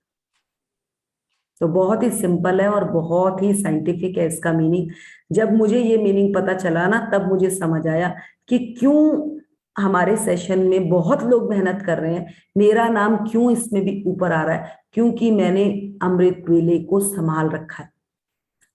तो बहुत ही सिंपल है और बहुत ही साइंटिफिक है इसका मीनिंग। जब मुझे ये मीनिंग पता चला ना, तब मुझे समझ आया कि क्यों हमारे सेशन में बहुत लोग मेहनत कर रहे हैं, मेरा नाम क्यों इसमें भी ऊपर आ रहा है, क्योंकि मैंने अमृत वेले को संभाल रखा है।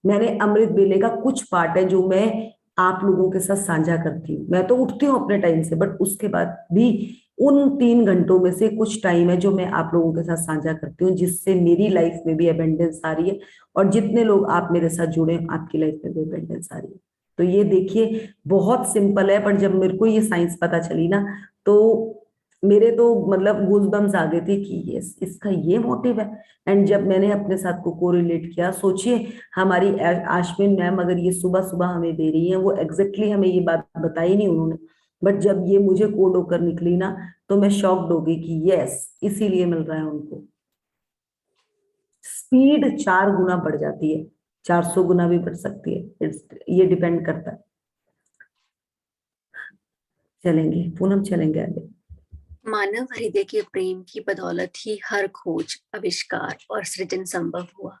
मैंने अमृत वेले का कुछ पार्ट है जो मैं आप लोगों के साथ साझा करती हूँ। मैं तो उठती हूँ अपने टाइम से, बट उसके बाद भी उन 3 घंटों में से कुछ टाइम है जो मैं आप लोगों के साथ साझा करती हूँ, जिससे मेरी लाइफ में भी अबेंडेंस आ रही है, और जितने लोग आप मेरे साथ जुड़े हैं आपकी लाइफ में भी अबेंडेंस आ रही है। तो ये देखिए बहुत सिंपल है, पर जब मेरे को ये साइंस पता चली ना, तो मेरे तो मतलब गूजबम्स आ गए थे कि ये इसका ये मोटिव है। एंड जब मैंने अपने साथ को कोरिलेट किया, सोचिए हमारी आश्विन मैम अगर ये सुबह सुबह हमें दे रही है, वो एग्जैक्टली हमें ये बात बताई नहीं उन्होंने, बट जब ये मुझे कोड होकर निकली ना, तो मैं शॉक्ड हो गई कि यस, इसीलिए मिल रहा है उनको। स्पीड 4 गुना बढ़ जाती है, 400 गुना भी बढ़ सकती है, ये डिपेंड करता है। चलेंगे पूनम, चलेंगे आगे। मानव हृदय के प्रेम की बदौलत ही हर खोज, आविष्कार और सृजन संभव हुआ।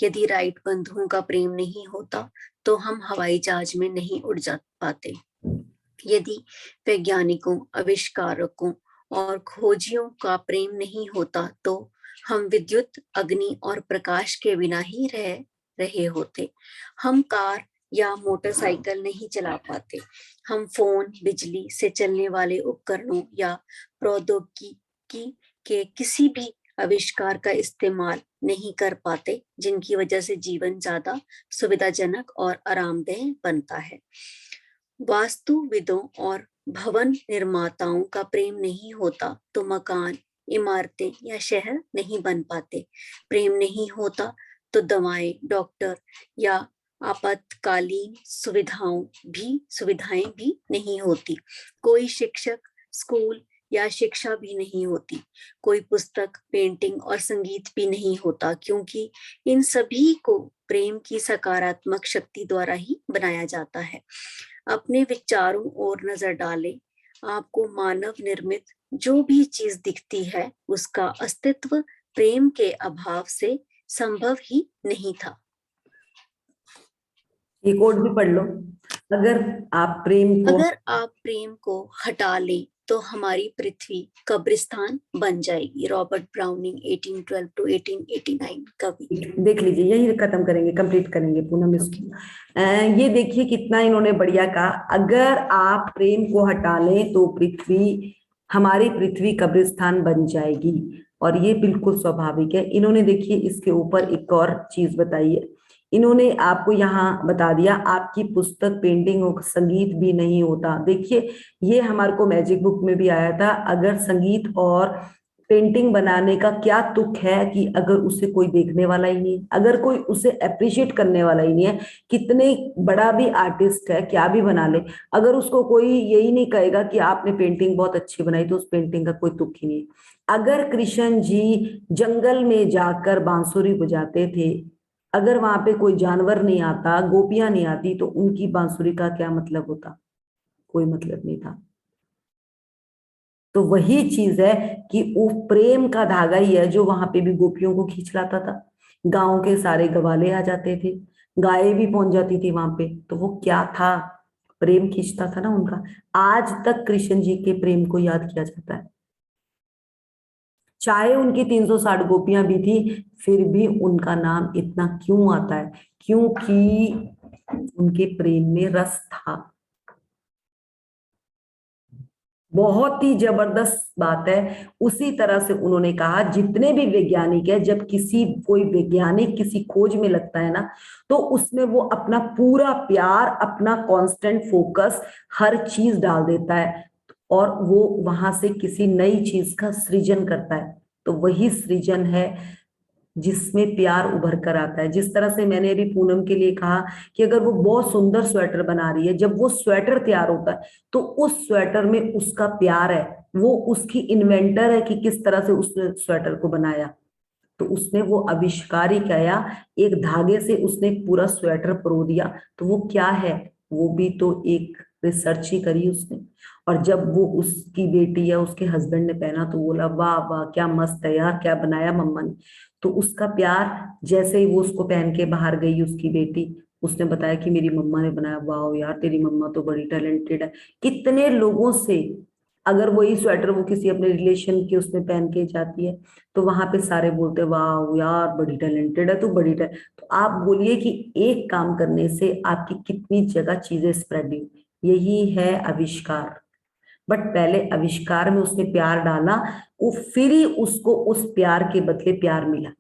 यदि राइट बंधुओं का प्रेम नहीं होता तो हम हवाई जहाज में नहीं उड़ जा पाते। यदि वैज्ञानिकों, आविष्कारकों और खोजियों का प्रेम नहीं होता तो हम विद्युत, अग्नि और प्रकाश के बिना ही रह रहे होते। हम कार या मोटरसाइकिल नहीं चला पाते। हम फोन, बिजली से चलने वाले उपकरणों या प्रौद्योगिकी के किसी भी आविष्कार का इस्तेमाल नहीं कर पाते, जिनकी वजह से जीवन ज्यादा सुविधाजनक और आरामदेह बनता है। वास्तुविदों और भवन निर्माताओं का प्रेम नहीं होता तो मकान, इमारतें या शहर नहीं बन पाते। प्रेम नहीं होता तो दवाएं, डॉक्टर या आपातकालीन सुविधाएं भी नहीं होती। कोई शिक्षक, स्कूल या शिक्षा भी नहीं होती। कोई पुस्तक, पेंटिंग और संगीत भी नहीं होता, क्योंकि इन सभी को प्रेम की सकारात्मक शक्ति द्वारा ही बनाया जाता है। अपने विचारों और नजर डालें। आपको मानव निर्मित जो भी चीज दिखती है, उसका अस्तित्व प्रेम के अभाव से संभव ही नहीं था। ये कोड भी पढ़ लो। अगर आप प्रेम को हटा लें तो हमारी पृथ्वी कब्रिस्तान बन जाएगी। रॉबर्ट ब्राउनिंग 1812 to 1889 कवि। देख लीजिए, यही खत्म करेंगे, कंप्लीट करेंगे पूनम इसकी। ये देखिए कितना इन्होंने बढ़िया कहा। अगर आप प्रेम को हटा लें तो हमारी पृथ्वी कब्रिस्तान बन जाएगी, और ये बिल्कुल स्वाभाविक है। इन्होंने देखिए इसके ऊपर एक और चीज बताई है। इन्होंने आपको यहाँ बता दिया, आपकी पुस्तक, पेंटिंग और संगीत भी नहीं होता। देखिए ये हमारे को मैजिक बुक में भी आया था। अगर संगीत और पेंटिंग बनाने का क्या तुक है कि अगर उसे कोई देखने वाला ही नहीं है, अगर कोई उसे अप्रिशिएट करने वाला ही नहीं है, कितने बड़ा भी आर्टिस्ट है, क्या भी बना ले, अगर उसको कोई यही नहीं कहेगा कि आपने पेंटिंग बहुत अच्छी बनाई, तो उस पेंटिंग का कोई तुक ही नहीं है। अगर कृष्ण जी जंगल में जाकर बांसुरी बजाते थे, अगर वहां पे कोई जानवर नहीं आता, गोपियां नहीं आती, तो उनकी बांसुरी का क्या मतलब होता? कोई मतलब नहीं था। तो वही चीज है कि वो प्रेम का धागा ही है जो वहां पे भी गोपियों को खींच लाता था। गांव के सारे गवाले आ जाते थे, गायें भी पहुंच जाती थी वहां पे, तो वो क्या था? प्रेम खींचता था ना उनका। आज तक कृष्ण जी के प्रेम को याद किया जाता है, चाहे उनकी 360 गोपियां भी थी, फिर भी उनका नाम इतना क्यों आता है? क्योंकि उनके प्रेम में रस था। बहुत ही जबरदस्त बात है। उसी तरह से उन्होंने कहा, जितने भी वैज्ञानिक है, जब कोई वैज्ञानिक किसी खोज में लगता है ना, तो उसमें वो अपना पूरा प्यार, अपना कांस्टेंट फोकस, हर चीज डाल देता है, और वो वहां से किसी नई चीज का सृजन करता है। तो वही सृजन है जिसमें प्यार उभर कर आता है। जिस तरह से मैंने अभी पूनम के लिए कहा कि अगर वो बहुत सुंदर स्वेटर बना रही है, जब वो स्वेटर तैयार होता है तो उस स्वेटर में उसका प्यार है, वो उसकी इन्वेंटर है कि किस तरह से उसने स्वेटर को बनाया। तो उसने वो आविष्कार ही किया, एक धागे से उसने पूरा स्वेटर परो दिया। तो वो क्या है? वो भी तो एक रिसर्च ही करी उसने। और जब वो उसकी बेटी या उसके हस्बैंड ने पहना तो बोला वाह वाह क्या मस्त है यार, क्या बनाया मम्मा ने। तो उसका प्यार, जैसे ही वो उसको पहन के बाहर गई उसकी बेटी, उसने बताया कि मेरी मम्मा ने बनाया, वाह यार तेरी मम्मा तो बड़ी टैलेंटेड है। कितने लोगों से अगर वही स्वेटर वो किसी अपने रिलेशन के उसमें पहन के जाती है तो वहां पे सारे बोलते वाह यार बड़ी टैलेंटेड है तू, बड़ी टैलेंट। तो आप बोलिए कि एक काम करने से आपकी कितनी जगह चीजें स्प्रेड हुई। यही है आविष्कार। बट पहले आविष्कार में उसने प्यार डाला, वो फिर ही उसको उस प्यार के बदले प्यार मिला।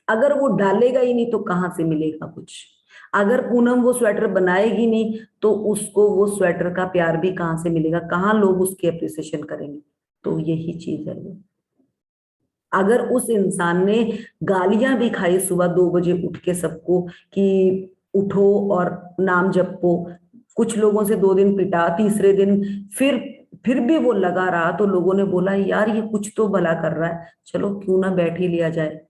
अगर वो डालेगा ही नहीं तो कहाँ से मिलेगा कुछ। अगर पूनम वो स्वेटर बनाएगी नहीं तो उसको वो स्वेटर का प्यार भी कहाँ से मिलेगा, कहाँ लोग उसकी अप्रिसिएशन करेंगे। तो यही चीज है वो। अगर उस इंसान ने गालियां भी खाई सुबह 2 बजे उठ के सबको कि उठो और नाम जपो, कुछ लोगों से 2 दिन पिटा, तीसरे दिन फिर भी वो लगा रहा, तो लोगों ने बोला यार ये कुछ तो भला कर रहा है, चलो क्यों ना बैठ ही लिया जाए।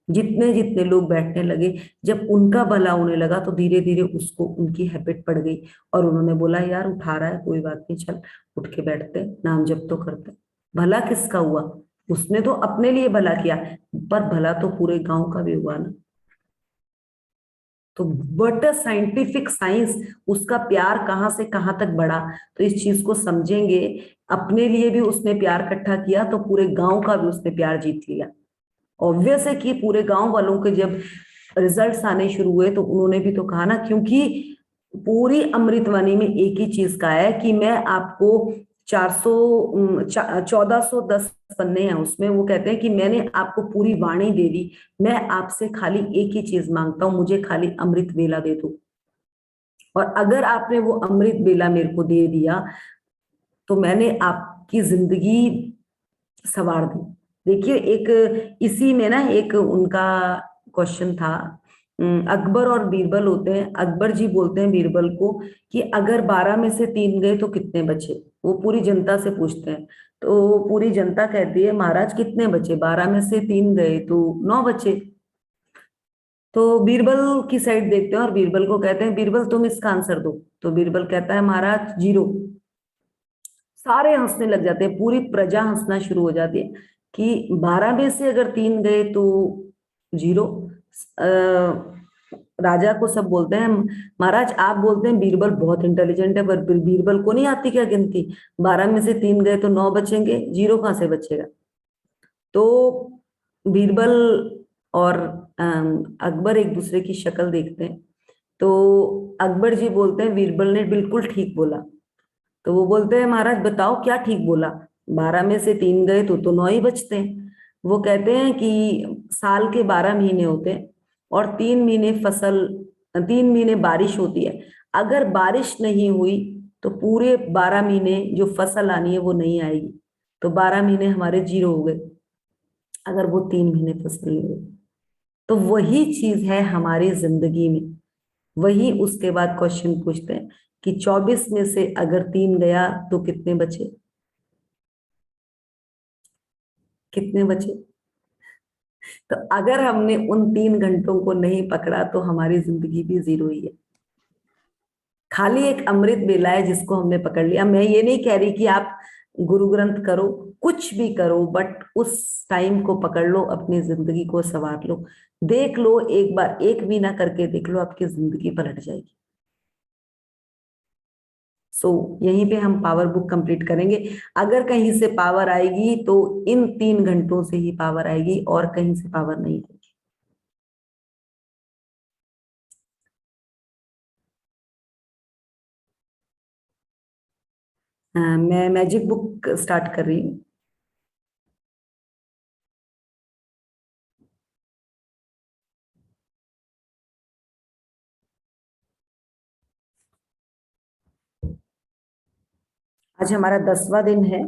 जितने जितने लोग बैठने लगे, जब उनका भला होने लगा तो धीरे धीरे उसको उनकी हैबिट पड़ गई। और उन्होंने बोला यार उठा रहा है कोई बात नहीं, चल उठ के बैठते नाम जप तो करते। भला किसका हुआ, उसने तो अपने लिए भला किया, पर भला तो पूरे गांव का भी हुआ ना। तो बट साइंटिफिक साइंस, उसका प्यार कहाँ से कहाँ तक बढ़ा। तो इस चीज को समझेंगे, अपने लिए भी उसने प्यार इकट्ठा किया तो पूरे गांव का भी उसने प्यार जीत लिया। ऑब्वियस है कि पूरे गांव वालों के जब रिजल्ट्स आने शुरू हुए तो उन्होंने भी तो कहा ना, क्योंकि पूरी अमृतवाणी में एक ही चीज का है कि मैं आपको 1410 पन्ने हैं उसमें, वो कहते हैं कि मैंने आपको पूरी वाणी दे दी, मैं आपसे खाली एक ही चीज मांगता हूं, मुझे खाली अमृत बेला दे दो। और अगर आपने वो अमृत बेला मेरे को दे दिया तो मैंने आपकी जिंदगी सवार दी। देखिए एक इसी में ना एक उनका क्वेश्चन था, अकबर और बीरबल होते हैं, अकबर जी बोलते हैं बीरबल को कि अगर 12 में से 3 गए तो कितने बचे। वो पूरी जनता से पूछते हैं, तो पूरी जनता कहती है महाराज कितने बचे, 12 में से 3 गए तो 9 बचे। तो बीरबल की साइड देखते हैं और बीरबल को कहते हैं बीरबल तुम इसका आंसर दो। तो बीरबल कहता है महाराज 0। सारे हंसने लग जाते हैं, पूरी प्रजा हंसना शुरू हो जाती है कि 12 में से अगर 3 गए तो 0। राजा को सब बोलते हैं महाराज आप बोलते हैं बीरबल बहुत इंटेलिजेंट है, पर बीरबल को नहीं आती क्या गिनती, 12 में से 3 गए तो 9 बचेंगे, 0 कहाँ से बचेगा। तो बीरबल और अकबर एक दूसरे की शक्ल देखते हैं, तो अकबर जी बोलते हैं बीरबल ने बिल्कुल ठीक बोला। तो वो बोलते हैं महाराज बताओ क्या ठीक बोला, 12 में से 3 गए तो 9 ही बचते हैं। वो कहते हैं कि साल के 12 महीने होते हैं और 3 महीने बारिश होती है। अगर बारिश नहीं हुई तो पूरे 12 महीने जो फसल आनी है वो नहीं आएगी, तो 12 महीने हमारे 0 हो गए अगर वो 3 महीने फसल नहीं हुई। तो वही चीज है हमारी जिंदगी में। वही उसके बाद क्वेश्चन पूछते हैं कि 24 में से अगर 3 गया तो कितने बचे, कितने बचे। तो अगर हमने उन 3 घंटों को नहीं पकड़ा तो हमारी जिंदगी भी 0 ही है। खाली एक अमृत बेला है जिसको हमने पकड़ लिया। मैं ये नहीं कह रही कि आप गुरु ग्रंथ करो, कुछ भी करो, बट उस टाइम को पकड़ लो, अपनी जिंदगी को संवार लो। देख लो एक बार, एक भी ना करके देख लो, आपकी जिंदगी पलट जाएगी। सो यहीं पे हम पावर बुक कंप्लीट करेंगे। अगर कहीं से पावर आएगी तो इन 3 घंटों से ही पावर आएगी और कहीं से पावर नहीं आएगी। मैं मैजिक बुक स्टार्ट कर रही हूँ। आज हमारा 10वां दिन है।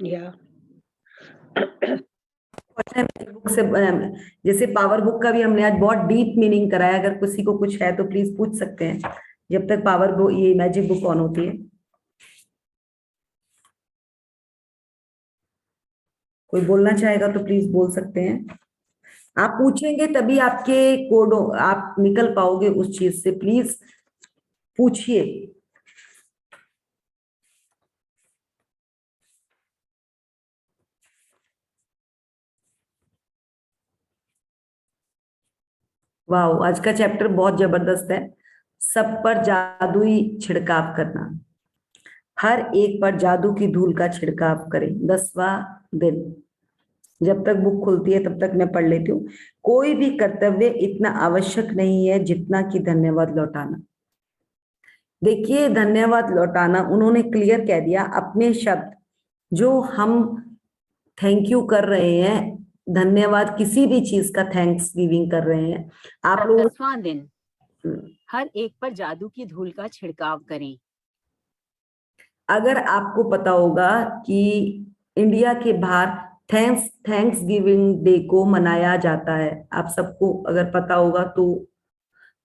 या बुक से जैसे पावर बुक का भी हमने आज बहुत डीप मीनिंग कराया, अगर किसी को कुछ है तो प्लीज पूछ सकते हैं जब तक पावर बुक ये मैजिक बुक ऑन होती है। कोई बोलना चाहेगा तो प्लीज बोल सकते हैं। आप पूछेंगे तभी आपके कोड आप निकल पाओगे उस चीज से। प्लीज पूछिए। वाह, आज का चैप्टर बहुत जबरदस्त है। सब पर जादुई छिड़काव करना, हर एक पर जादू की धूल का छिड़काव करें। 10वां दिन। जब तक बुक खुलती है तब तक मैं पढ़ लेती हूँ। कोई भी कर्तव्य इतना आवश्यक नहीं है जितना कि धन्यवाद लौटाना। देखिए, धन्यवाद लौटाना उन्होंने क्लियर कह दिया अपने शब्द। जो हम थैंक यू कर रहे हैं, धन्यवाद किसी भी चीज का थैंक्स गिविंग कर रहे हैं आप लोग। 10वां दिन। हर एक पर जादू की धूल का छिड़काव करें। अगर आपको पता होगा कि इंडिया के बाहर थैंक्स गिविंग डे को मनाया जाता है, आप सबको अगर पता होगा तो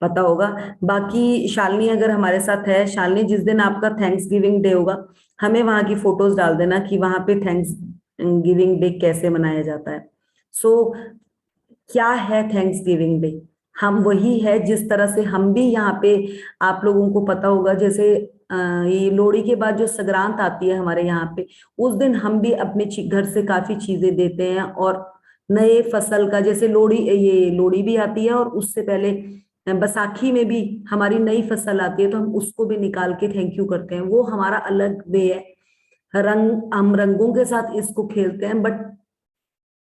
पता होगा। बाकी शालिनी अगर हमारे साथ है, शालिनी जिस दिन आपका थैंक्स गिविंग डे होगा हमें वहां की फोटोज डाल देना कि वहां पे थैंक्स गिविंग डे कैसे मनाया जाता है। सो क्या है थैंक्स गिविंग डे? हम वही है जिस तरह से हम भी यहाँ पे, आप लोगों को पता होगा जैसे ये लोहड़ी के बाद जो संग्रांत आती है हमारे यहाँ पे, उस दिन हम भी अपने घर से काफी चीजें देते हैं। और नए फसल का, जैसे लोहड़ी, ये लोहड़ी भी आती है और उससे पहले बैसाखी में भी हमारी नई फसल आती है तो हम उसको भी निकाल के थैंक यू करते हैं। वो हमारा अलग वे है। रंग, हम रंगों के साथ इसको खेलते हैं, बट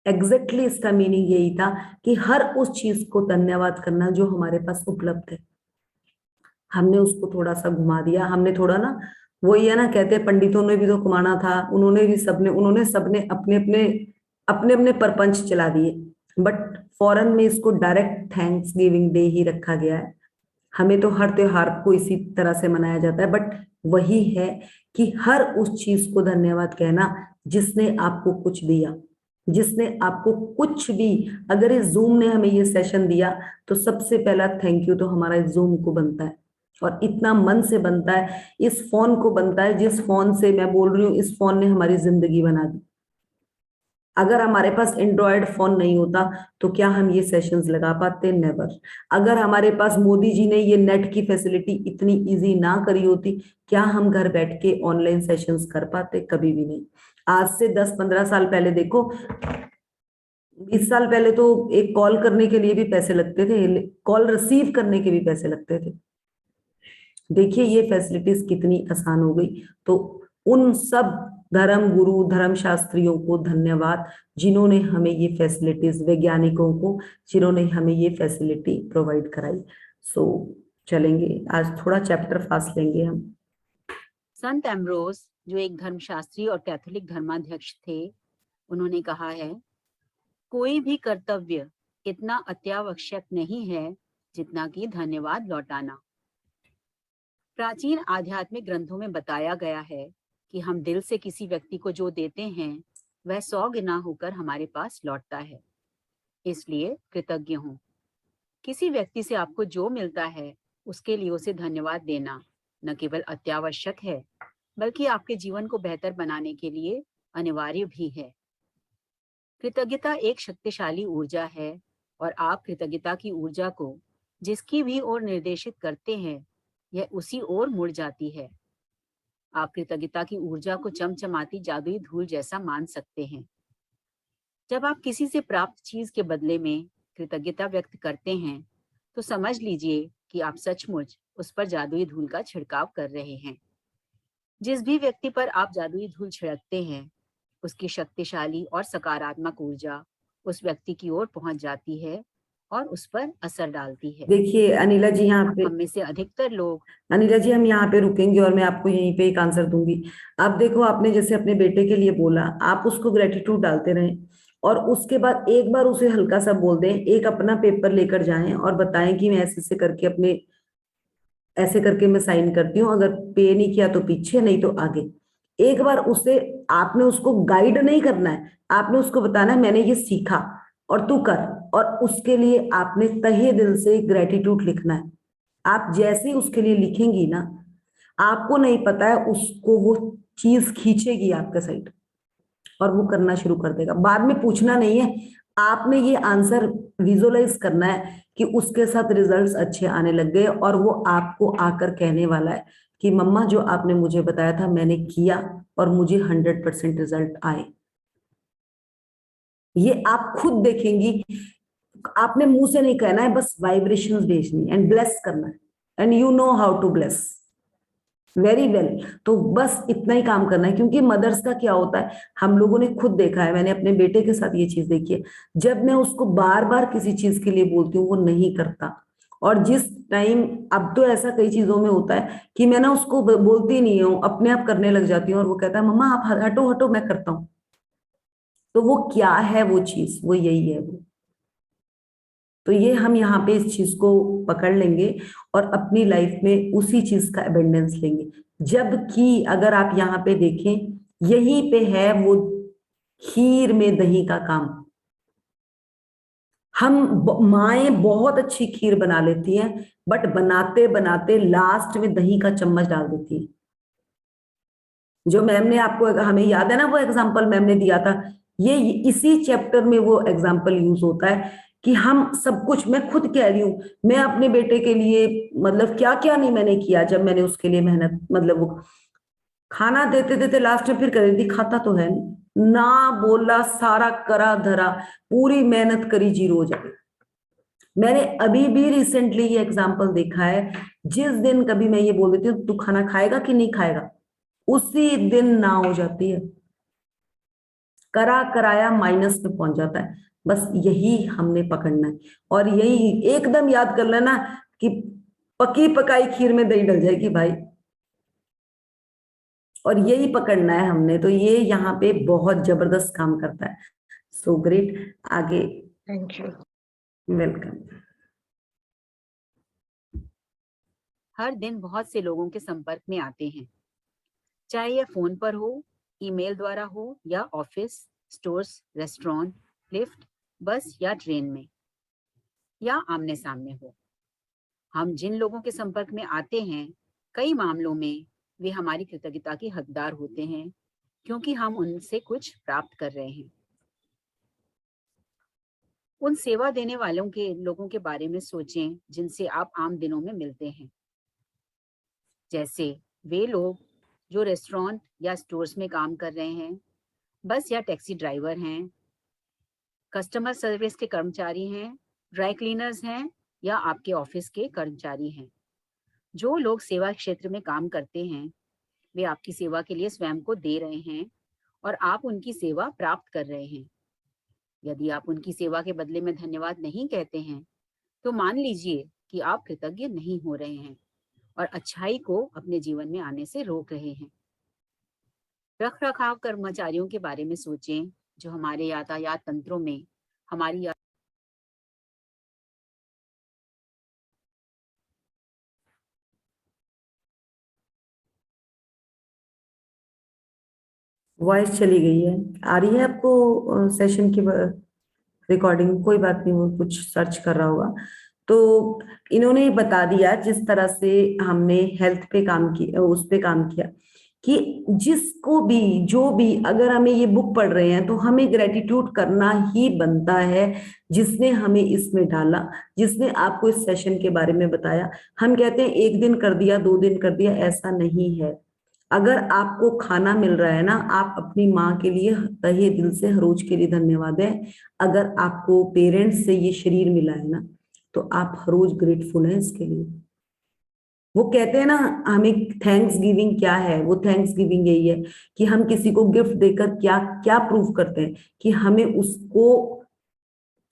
एग्जैक्टली इसका मीनिंग यही था कि हर उस चीज को धन्यवाद करना जो हमारे पास उपलब्ध है। हमने उसको थोड़ा सा घुमा दिया, हमने थोड़ा ना, वही है ना, कहते हैं पंडितों ने भी तो कमाना था, उन्होंने सबने अपने अपने अपने अपने परपंच चला दिए। बट फॉरेन में इसको डायरेक्ट थैंक्स गिविंग डे ही रखा गया है। हमें तो हर त्योहार को इसी तरह से मनाया जाता है, बट वही है कि हर उस चीज को धन्यवाद कहना जिसने आपको कुछ दिया, जिसने आपको कुछ भी। अगर इस जूम ने हमें ये सेशन दिया तो सबसे पहला थैंक यू तो हमारा इस जूम को बनता है, और इतना मन से बनता है। इस फोन को बनता है, जिस फोन से मैं बोल रही हूँ, इस फोन ने हमारी जिंदगी बना दी। अगर हमारे पास एंड्रॉयड फोन नहीं होता तो क्या हम ये सेशंस लगा पाते? नेवर। अगर हमारे पास मोदी जी ने ये नेट की फैसिलिटी इतनी इजी ना करी होती, क्या हम घर बैठ के ऑनलाइन सेशंस कर पाते? कभी भी नहीं। आज से 10-15 साल पहले देखो, 20 साल पहले तो एक कॉल करने के लिए भी पैसे लगते थे, कॉल रिसीव करने के भी पैसे लगते थे। देखिए ये फैसिलिटीज कितनी आसान हो गई। तो उन सब धर्म गुरु, धर्म शास्त्रियों को धन्यवाद जिन्होंने हमें ये फैसिलिटीज, वैज्ञानिकों को जिन्होंने हमें ये फैसिलिटी प्रोवाइड कराई। सो चलेंगे, आज थोड़ा चैप्टर फास्ट लेंगे हम। संत एम्ब्रोस, जो एक धर्मशास्त्री और कैथोलिक धर्माध्यक्ष थे, उन्होंने कहा है, कोई भी कर्तव्य इतना अत्यावश्यक नहीं है जितना कि धन्यवाद लौटाना। प्राचीन आध्यात्मिक ग्रंथों में बताया गया है कि हम दिल से किसी व्यक्ति को जो देते हैं वह 100 गुना होकर हमारे पास लौटता है। इसलिए कृतज्ञ हों। किसी व्यक्ति से आपको जो मिलता है उसके लिए उसे धन्यवाद देना न केवल अत्यावश्यक है बल्कि आपके जीवन को बेहतर बनाने के लिए अनिवार्य भी है। कृतज्ञता एक शक्तिशाली ऊर्जा है और आप कृतज्ञता की ऊर्जा को जिसकी भी ओर निर्देशित करते हैं यह उसी ओर मुड़ जाती है। आप कृतज्ञता की ऊर्जा को चमचमाती जादुई धूल जैसा मान सकते हैं। जब आप किसी से प्राप्त चीज के बदले में कृतज्ञता व्यक्त करते हैं तो समझ लीजिए कि आप सचमुच उस पर जादुई धूल का छिड़काव कर रहे हैं। जिस भी व्यक्ति पर आप जादुई धूल छिड़कते हैं उसकी शक्तिशाली और सकारात्मक ऊर्जा उस व्यक्ति की ओर पहुंच जाती है और उस पर असर डालती है। देखिए अनिला जी, यहाँ पे हम में से अधिकतर लोग, अनिला जी हम यहाँ पे रुकेंगे और मैं आपको यहीं पे एक आंसर दूंगी। आप देखो, आपने जैसे अपने बेटे के लिए बोला, आप उसको ग्रेटिट्यूड डालते रहें और उसके बाद एक बार उसे हल्का सा बोल दें, एक अपना पेपर लेकर जाएं और बताएं कि मैं ऐसे करके अपने, ऐसे करके मैं साइन करती हूँ, अगर पे नहीं किया तो पीछे, नहीं तो आगे। एक बार उसे, आपने उसको गाइड नहीं करना है, आपने उसको बताना है मैंने ये सीखा और तू कर, और उसके लिए आपने तहे दिल से ग्रेटिट्यूड लिखना है। आप जैसे उसके लिए लिखेंगी ना, आपको नहीं पता है उसको वो चीज खींचेगी आपके साइड और वो करना शुरू कर देगा। बाद में पूछना नहीं है, आपने ये आंसर विजुअलाइज करना है कि उसके साथ रिजल्ट्स अच्छे आने लग गए और वो आपको आकर कहने वाला है कि मम्मा जो आपने मुझे बताया था मैंने किया और मुझे 100% रिजल्ट आए। ये आप खुद देखेंगी। आपने मुंह से नहीं कहना है, बस वाइब्रेशंस भेजनी एंड ब्लेस करना है, and you know how to bless very well. तो बस इतना ही काम करना है, क्योंकि मदर्स का क्या होता है, हम लोगों ने खुद देखा है, मैंने अपने बेटे के साथ ये चीज देखी है, जब मैं उसको बार बार किसी चीज के लिए बोलती हूँ वो नहीं करता। और जिस टाइम, अब तो ऐसा कई चीजों में होता है कि मैं ना उसको बोलती नहीं हूँ, अपने आप करने लग जाती हूँ और वो कहता है मम्मा आप हटो हटो मैं करता हूँ। तो वो क्या है वो चीज, वो यही है वो। तो ये हम यहाँ पे इस चीज को पकड़ लेंगे और अपनी लाइफ में उसी चीज का एबंडेंस लेंगे। जबकि अगर आप यहाँ पे देखें, यहीं पे है वो खीर में दही का काम। हम माएं बहुत अच्छी खीर बना लेती हैं, बट बनाते बनाते लास्ट में दही का चम्मच डाल देती है। जो मैम ने आपको, हमें याद है ना वो एग्जांपल मैम ने दिया था, ये इसी चैप्टर में वो एग्जांपल यूज होता है कि हम सब कुछ, मैं खुद कह रही हूँ, मैं अपने बेटे के लिए मतलब क्या क्या नहीं मैंने किया, जब मैंने उसके लिए मेहनत, मतलब वो खाना देते देते लास्ट में फिर कर दी, खाता तो है नहीं, ना बोला, सारा करा धरा, पूरी मेहनत करी, जीरो हो जाए। मैंने अभी भी रिसेंटली ये एग्जांपल देखा है, जिस दिन कभी मैं ये बोल देती हूँ तू खाना खाएगा कि नहीं खाएगा, उसी दिन ना हो जाती है, करा कराया माइनस में पहुंच जाता है। बस यही हमने पकड़ना है और यही एकदम याद कर लेना कि पकी पकाई खीर में दही डल जाएगी भाई, और यही पकड़ना है हमने। तो ये यहाँ पे बहुत जबरदस्त काम करता है। सो ग्रेट, आगे। Thank you. वेलकम। हर दिन बहुत से लोगों के संपर्क में आते हैं, चाहे यह फोन पर हो, ईमेल द्वारा हो, या ऑफिस, स्टोर्स, रेस्टोरेंट, लिफ्ट, बस या ट्रेन में, या आमने सामने हो। हम जिन लोगों के संपर्क में आते हैं, कई मामलों में वे हमारी कृतज्ञता के हकदार होते हैं, क्योंकि हम उनसे कुछ प्राप्त कर रहे हैं। उन सेवा देने वालों के लोगों के बारे में सोचें जिनसे आप आम दिनों में मिलते हैं, जैसे वे लोग जो रेस्टोरेंट या स्टोर्स में काम कर रहे हैं, बस या टैक्सी ड्राइवर हैं, कस्टमर सर्विस के कर्मचारी हैं, ड्राई क्लीनर्स हैं, या आपके ऑफिस के कर्मचारी हैं। जो लोग सेवा क्षेत्र में काम करते हैं, वे आपकी सेवा के लिए स्वयं को दे रहे हैं और आप उनकी सेवा प्राप्त कर रहे हैं। यदि आप उनकी सेवा के बदले में धन्यवाद नहीं कहते हैं, तो मान लीजिए कि आप कृतज्ञ नहीं हो रहे हैं और अच्छाई को अपने जीवन में आने से रोक रहे हैं। रख रखाव कर्मचारियों के बारे में सोचें जो हमारे यातायात तंत्रों में हमारी वॉइस चली गई है, आ रही है आपको सेशन की रिकॉर्डिंग? कोई बात नहीं, वो कुछ सर्च कर रहा होगा। तो इन्होंने बता दिया जिस तरह से हमने हेल्थ पे काम किया, उस पे काम किया, कि जिसको भी, जो भी, अगर हमें ये बुक पढ़ रहे हैं तो हमें ग्रेटिट्यूड करना ही बनता है, जिसने हमें इसमें डाला, जिसने आपको इस सेशन के बारे में बताया। हम कहते हैं एक दिन कर दिया, 2 दिन कर दिया, ऐसा नहीं है। अगर आपको खाना मिल रहा है ना, आप अपनी माँ के लिए तहे दिल से हर रोज के लिए धन्यवाद है। अगर आपको पेरेंट्स से ये शरीर मिला है ना, तो आप हर रोज ग्रेटफुल हैं इसके लिए। वो कहते हैं ना, हमें थैंक्स गिविंग क्या है, वो थैंक्स गिविंग यही है कि हम किसी को गिफ्ट देकर क्या क्या प्रूव करते हैं कि हमें उसको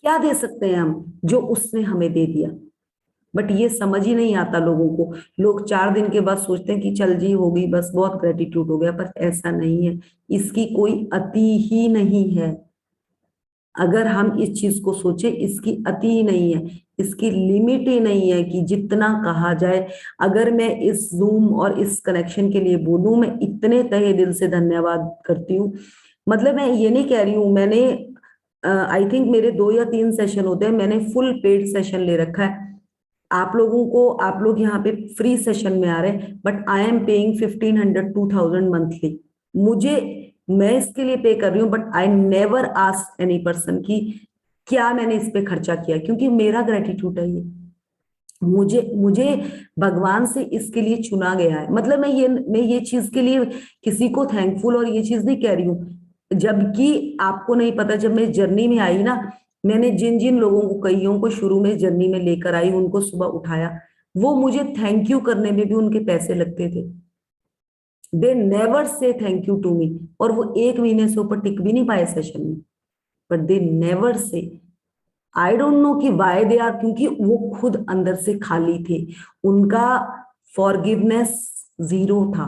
क्या दे सकते हैं हम, जो उसने हमें दे दिया। बट ये समझ ही नहीं आता लोगों को। लोग 4 दिन के बाद सोचते हैं कि चल जी हो गई, बस बहुत ग्रेटिट्यूड हो गया, पर ऐसा नहीं है। इसकी कोई अति ही नहीं है। अगर हम इस चीज को सोचे, इसकी अति ही नहीं है, इसकी लिमिट ही नहीं है कि जितना कहा जाए। अगर मैं इस जूम और इस कनेक्शन के लिए बोलूं, मैं इतने तहे दिल से धन्यवाद करती हूँ। मतलब मैं ये नहीं कह रही हूँ, मैंने आई थिंक मेरे 2 या 3 सेशन होते हैं, मैंने फुल पेड सेशन ले रखा है। आप लोगों को, आप लोग यहाँ पे फ्री सेशन में आ रहे हैं, but I am paying 1500 2000 monthly. मुझे, मैं इसके लिए पे कर रही हूँ, but I never ask any person की क्या मैंने इस पे खर्चा किया, क्योंकि मेरा ग्रेटिट्यूड है ये, मुझे मुझे भगवान से इसके लिए चुना गया है। मतलब मैं ये चीज के लिए किसी को थैंकफुल और ये चीज नहीं कह रही हूँ, जबकि आपको नहीं पता, जब मैं जर्नी में आई ना, मैंने जिन जिन लोगों को, कईयों को शुरू में जर्नी में लेकर आई, उनको सुबह उठाया, वो मुझे थैंक यू करने में भी उनके पैसे लगते थे। They never say thank you to me, और वो 1 महीने से ऊपर टिक भी नहीं पाए सेशन में, बट दे नेवर से। आई डोंट नो कि वाई दे आर, क्योंकि वो खुद अंदर से खाली थे, उनका फॉरगिवनेस जीरो था।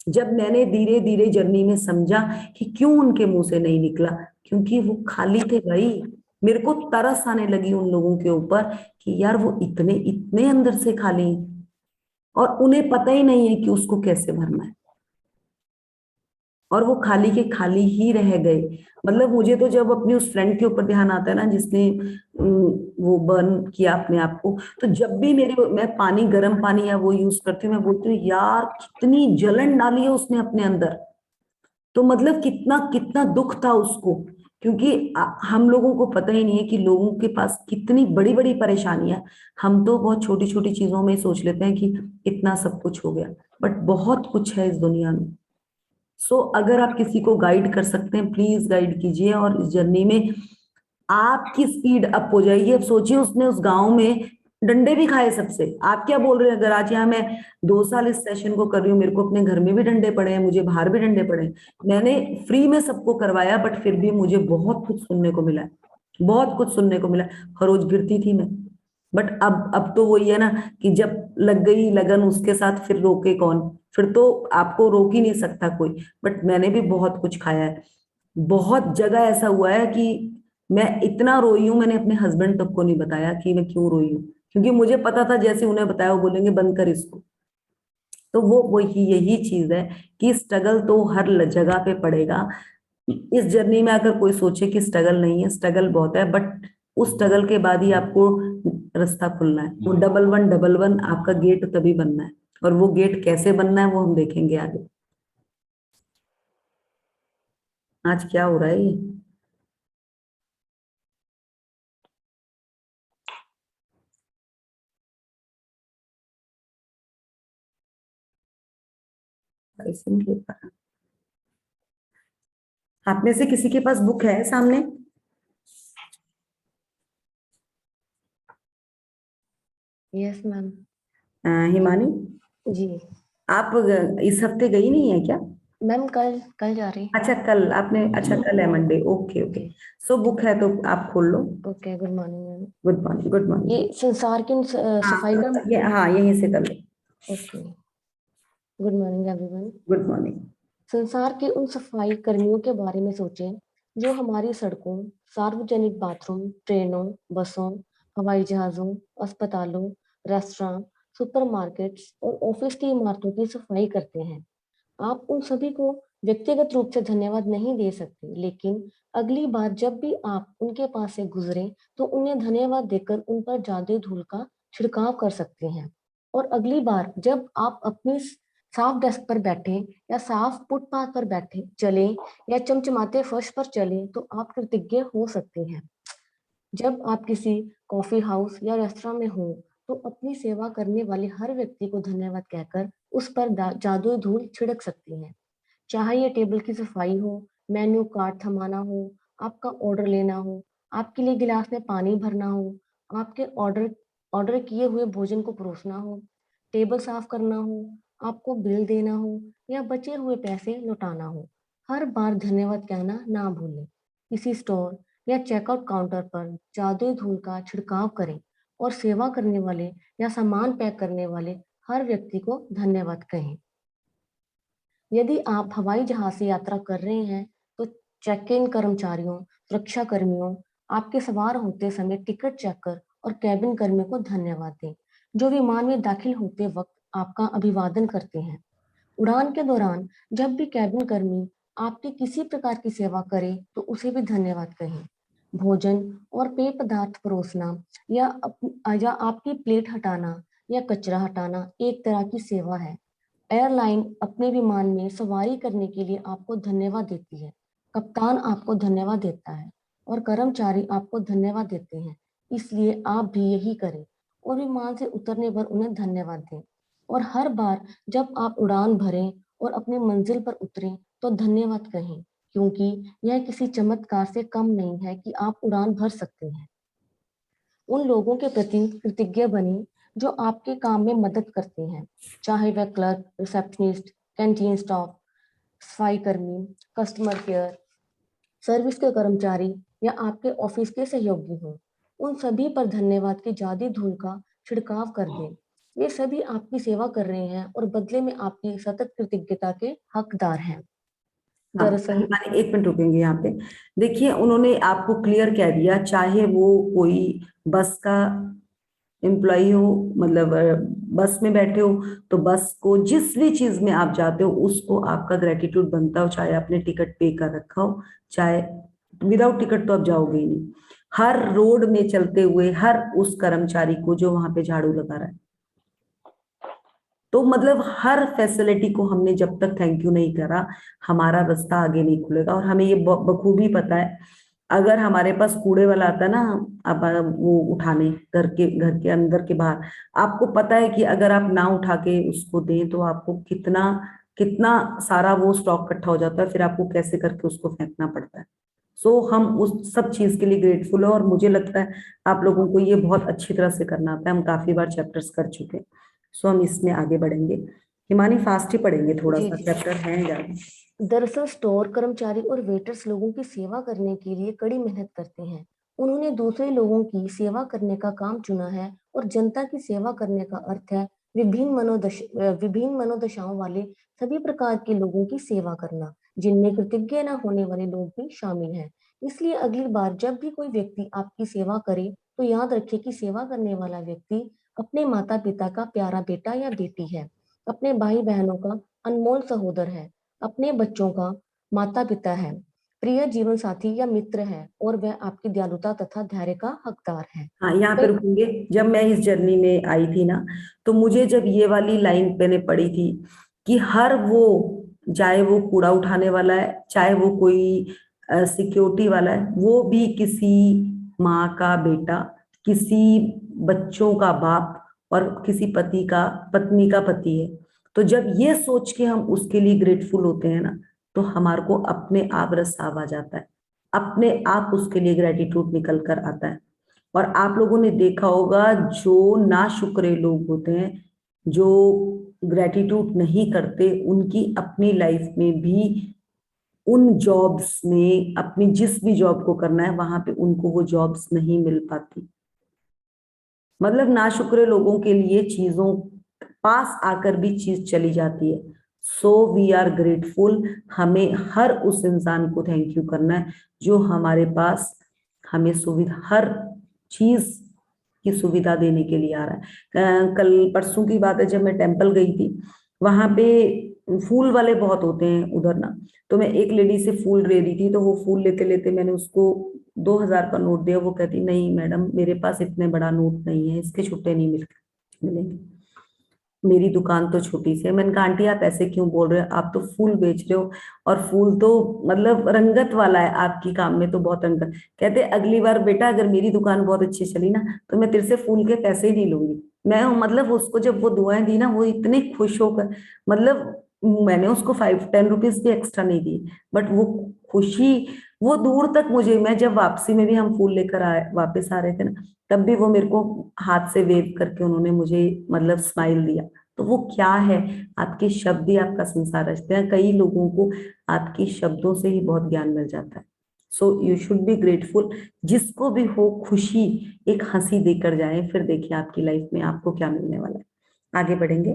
जब मैंने धीरे धीरे जर्नी में समझा कि क्यों उनके मुंह से नहीं निकला, क्योंकि वो खाली थे भाई। मेरे को तरस आने लगी उन लोगों के ऊपर कि यार वो इतने इतने अंदर से खाली हैं और उन्हें पता ही नहीं है कि उसको कैसे भरना है, और वो खाली के खाली ही रह गए। मतलब मुझे तो जब अपनी उस फ्रेंड के ऊपर ध्यान आता है ना, जिसने वो बर्न किया अपने आप को, तो जब भी मैं पानी, गर्म पानी या वो यूज करती हूँ, मैं बोलती हूँ यार कितनी जलन डाली है उसने अपने अंदर। तो मतलब कितना कितना दुख था उसको, क्योंकि हम लोगों को पता ही नहीं है कि लोगों के पास कितनी बड़ी बड़ी परेशानियां। हम तो बहुत छोटी छोटी चीजों में सोच लेते हैं कि इतना सब कुछ हो गया, बट बहुत कुछ है इस दुनिया में। सो अगर आप किसी को गाइड कर सकते हैं, प्लीज गाइड कीजिए, और इस जर्नी में आपकी स्पीड अप हो जाएगी। अब सोचिए उसने उस गांव में डंडे भी खाए सबसे। आप क्या बोल रहे हैं, अगर आज यहाँ मैं 2 साल इस सेशन को कर रही हूँ, मेरे को अपने घर में भी डंडे पड़े हैं, मुझे बाहर भी डंडे पड़े हैं, मैंने फ्री में सबको करवाया, बट फिर भी मुझे बहुत कुछ सुनने को मिला, बहुत कुछ सुनने को मिला। हर रोज गिरती थी मैं, बट अब तो वही है ना कि जब लग गई लगन उसके साथ, फिर रोके कौन, फिर तो आपको रोक ही नहीं सकता कोई। बट मैंने भी बहुत कुछ खाया है। बहुत जगह ऐसा हुआ है कि मैं इतना रोई हूं, मैंने अपने हस्बैंड तक को नहीं बताया कि मैं क्यों रोई हूँ, क्योंकि मुझे पता था जैसे उन्हें बताया वो बोलेंगे बंद कर इसको। तो वो वही यही चीज है कि स्ट्रगल तो हर जगह पे पड़ेगा। इस जर्नी में अगर कोई सोचे कि स्ट्रगल नहीं है, स्ट्रगल बहुत है, बट उस स्ट्रगल के बाद ही आपको रास्ता खुलना है। वो 1111 आपका गेट तभी बनना है, और वो गेट कैसे बनना है वो हम देखेंगे आगे। आज क्या हो रहा है ये? ऐसे नहीं ले पा रहा। आप में से किसी के पास बुक है सामने? Yes ma'am. हिमानी, जी आप इस हफ्ते गई नहीं है क्या? मैम, कल कल जा रही। अच्छा कल आपने, अच्छा कल है Monday, okay okay. So book है तो आप खोल लो। Okay, good morning ma'am. Good morning, good ये मॉर्निंग। संसार की हाँ सफाई का। ये, हाँ यहीं से कर लो। Okay, good morning everyone. Good morning. संसार के उन सफाई कर्मियों के बारे में सोचें जो हमारी सड़कों, सार्वजनिक बाथरूम, ट्रेनों, बसों, हवाई जहाजों, अस्पतालों, रेस्टोरेंट, सुपरमार्केट्स और ऑफिस की इमारतों की सफाई करते हैं। आप उन सभी को व्यक्तिगत रूप से धन्यवाद नहीं दे सकते, लेकिन अगली बार जब भी आप उनके पास से गुजरें तो उन्हें धन्यवाद देकर उन पर जादुई धूल का छिड़काव कर सकते हैं। और अगली बार जब आप अपनी साफ डेस्क पर बैठे या साफ फुटपाथ पर बैठे चले या चमचमाते फर्श पर चले तो आप कृतज्ञ हो सकते हैं। जब आप किसी कॉफी हाउस या रेस्तरां में हो तो अपनी सेवा करने वाले हर व्यक्ति को धन्यवाद कहकर उस पर जादुई धूल छिड़क सकती हैं। चाहे ये टेबल की सफाई हो, मेन्यू कार्ड थमाना हो, आपका ऑर्डर लेना हो, आपके लिए गिलास में पानी भरना हो, आपके ऑर्डर ऑर्डर किए हुए भोजन को परोसना हो, टेबल साफ करना हो, आपको बिल देना हो या बचे हुए पैसे लौटाना हो, हर बार धन्यवाद कहना ना भूलें। किसी स्टोर या चेकआउट काउंटर पर जादुई धूल का छिड़काव करें और सेवा करने वाले या सामान पैक करने वाले हर व्यक्ति को धन्यवाद कहें। यदि आप हवाई जहाज से यात्रा कर रहे हैं तो चेक इन कर्मचारियों, सुरक्षा कर्मियों, आपके सवार होते समय टिकट चेकर और कैबिन कर्मियों को धन्यवाद दें जो विमान में दाखिल होते वक्त आपका अभिवादन करते हैं। उड़ान के दौरान जब भी कैबिन कर्मी आपकी किसी प्रकार की सेवा करे तो उसे भी धन्यवाद कहें। भोजन और पेय पदार्थ परोसना या आपकी प्लेट हटाना या कचरा हटाना एक तरह की सेवा है। एयरलाइन अपने विमान में सवारी करने के लिए आपको धन्यवाद देती है। कप्तान आपको धन्यवाद देता है। और कर्मचारी आपको धन्यवाद देते हैं, इसलिए आप भी यही करें और विमान से उतरने पर उन्हें धन्यवाद दें। और हर बार जब आप उड़ान भरें और अपनी मंजिल पर उतरें तो धन्यवाद कहें, क्योंकि यह किसी चमत्कार से कम नहीं है कि आप उड़ान भर सकते हैं। उन लोगों के प्रति कृतज्ञ बने जो आपके काम में मदद करते हैं, चाहे वह क्लर्क, रिसेप्शनिस्ट, कैंटीन स्टाफ, सफाई कर्मी, कस्टमर केयर सर्विस के कर्मचारी या आपके ऑफिस के सहयोगी हों। उन सभी पर धन्यवाद की जादी धूल का छिड़काव कर दें। वे सभी आपकी सेवा कर रहे हैं और बदले में आपकी सतत कृतज्ञता के हकदार हैं। हाँ, दरअसल माने 1 मिनट रुकेंगे यहाँ पे। देखिए, उन्होंने आपको क्लियर कह दिया, चाहे वो कोई बस का एम्प्लॉई हो, मतलब बस में बैठे हो, तो बस को जिस भी चीज में आप जाते हो उसको आपका ग्रेटिट्यूड बनता हो, चाहे आपने टिकट पे कर रखा हो, चाहे विदाउट टिकट तो आप जाओगे ही नहीं। हर रोड में चलते हुए हर उस कर्मचारी को जो वहां पे झाड़ू लगा रहा है, तो मतलब हर फैसिलिटी को हमने जब तक थैंक यू नहीं करा, हमारा रास्ता आगे नहीं खुलेगा। और हमें ये बखूबी पता है, अगर हमारे पास कूड़े वाला आता है ना, अब वो उठाने घर के अंदर के बाहर, आपको पता है कि अगर आप ना उठा के उसको दें तो आपको कितना कितना सारा वो स्टॉक इकट्ठा हो जाता है, फिर आपको कैसे करके उसको फेंकना पड़ता है। सो हम उस सब चीज के लिए ग्रेटफुल है, और मुझे लगता है आप लोगों को ये बहुत अच्छी तरह से करना आता है। हम काफी बार चैप्टर्स कर चुके हैं, सो हम इसमें आगे बढ़ेंगे। हिमानी फास्ट ही पढ़ेंगे, थोड़ा जी सा जी। चैप्टर है ज्यादा। दरअसल स्टोर कर्मचारी और वेटर्स लोगों की सेवा करने के लिए कड़ी मेहनत करते हैं। उन्होंने दूसरे लोगों की सेवा करने का काम चुना है और जनता की सेवा करने का अर्थ है विभिन्न मनोदशाओं वाले सभी प्रकार के लोगों की सेवा करना, जिनमें कृतज्ञ न होने वाले लोग भी शामिल हैं। इसलिए अगली बार जब भी कोई व्यक्ति आपकी सेवा करे तो याद रखिए कि सेवा करने वाला व्यक्ति अपने माता पिता का प्यारा बेटा या बेटी है, अपने भाई बहनों का अनमोल सहोदर है, अपने बच्चों का माता पिता है, प्रिय जीवन साथी या मित्र है, और वह आपकी दयालुता तथा धैर्य का हकदार है। हाँ, यहाँ पे कई रुकेंगे। जब मैं इस जर्नी में आई थी ना, तो मुझे जब ये वाली लाइन मैंने पढ़ी थी कि हर वो, चाहे वो कूड़ा उठाने वाला है, चाहे वो कोई सिक्योरिटी वाला है, वो भी किसी माँ का बेटा, किसी बच्चों का बाप, और किसी पत्नी का पति है। तो जब ये सोच के हम उसके लिए ग्रेटफुल होते हैं ना, तो हमारे को अपने आप रसाव आ जाता है, अपने आप उसके लिए ग्रेटिट्यूड निकल कर आता है। और आप लोगों ने देखा होगा, जो नाशुक्रे लोग होते हैं, जो ग्रेटिट्यूड नहीं करते, उनकी अपनी लाइफ में भी उन जॉब्स में, अपनी जिस भी जॉब को करना है वहां पे उनको वो जॉब्स नहीं मिल पाती। मतलब नाशुक्रे लोगों के लिए चीजों पास आकर भी चीज चली जाती है। So we are grateful. हमें हर उस इंसान को थैंक यू करना है जो हमारे पास हमें सुविधा, हर चीज की सुविधा देने के लिए आ रहा है। कल परसों की बात है, जब मैं टेम्पल गई थी, वहां पे फूल वाले बहुत होते हैं उधर ना, तो मैं एक लेडी से फूल ले रही थी, तो वो फूल लेते लेते मैंने उसको 2,000 का नोट दिया। वो कहती, नहीं मैडम, मेरे पास इतने बड़ा नोट नहीं है, इसके छुट्टे नहीं मिलेंगे, मेरी दुकान तो छोटी सी है। मैंने कहा, आंटी आप ऐसे क्यों बोल रहे हो, आप तो फूल बेच रहे हो, और फूल तो मतलब रंगत वाला है, आपकी काम में तो बहुत रंगत। कहते, अगली बार बेटा अगर मेरी दुकान बहुत अच्छी चली ना, तो मैं तेरे से फूल के पैसे ही नहीं लूंगी। मैं मतलब उसको जब वो दुआएं दी ना, वो इतने खुश होकर, मतलब मैंने उसको 5-10 रुपीज भी एक्स्ट्रा नहीं दी, बट वो खुशी, वो दूर तक मुझे, मैं जब वापसी में भी हम फूल लेकर आए, वापस आ रहे थे ना, तब भी वो मेरे को हाथ से वेव करके उन्होंने मुझे मतलब स्माइल दिया। तो वो क्या है, आपके शब्द ही आपका संसार रचते हैं। कई लोगों को आपके शब्दों से ही बहुत ज्ञान मिल जाता है। So you should be grateful. जिसको भी हो खुशी, एक हंसी देकर जाए, फिर देखिए आपकी लाइफ में आपको क्या मिलने वाला है। आगे बढ़ेंगे।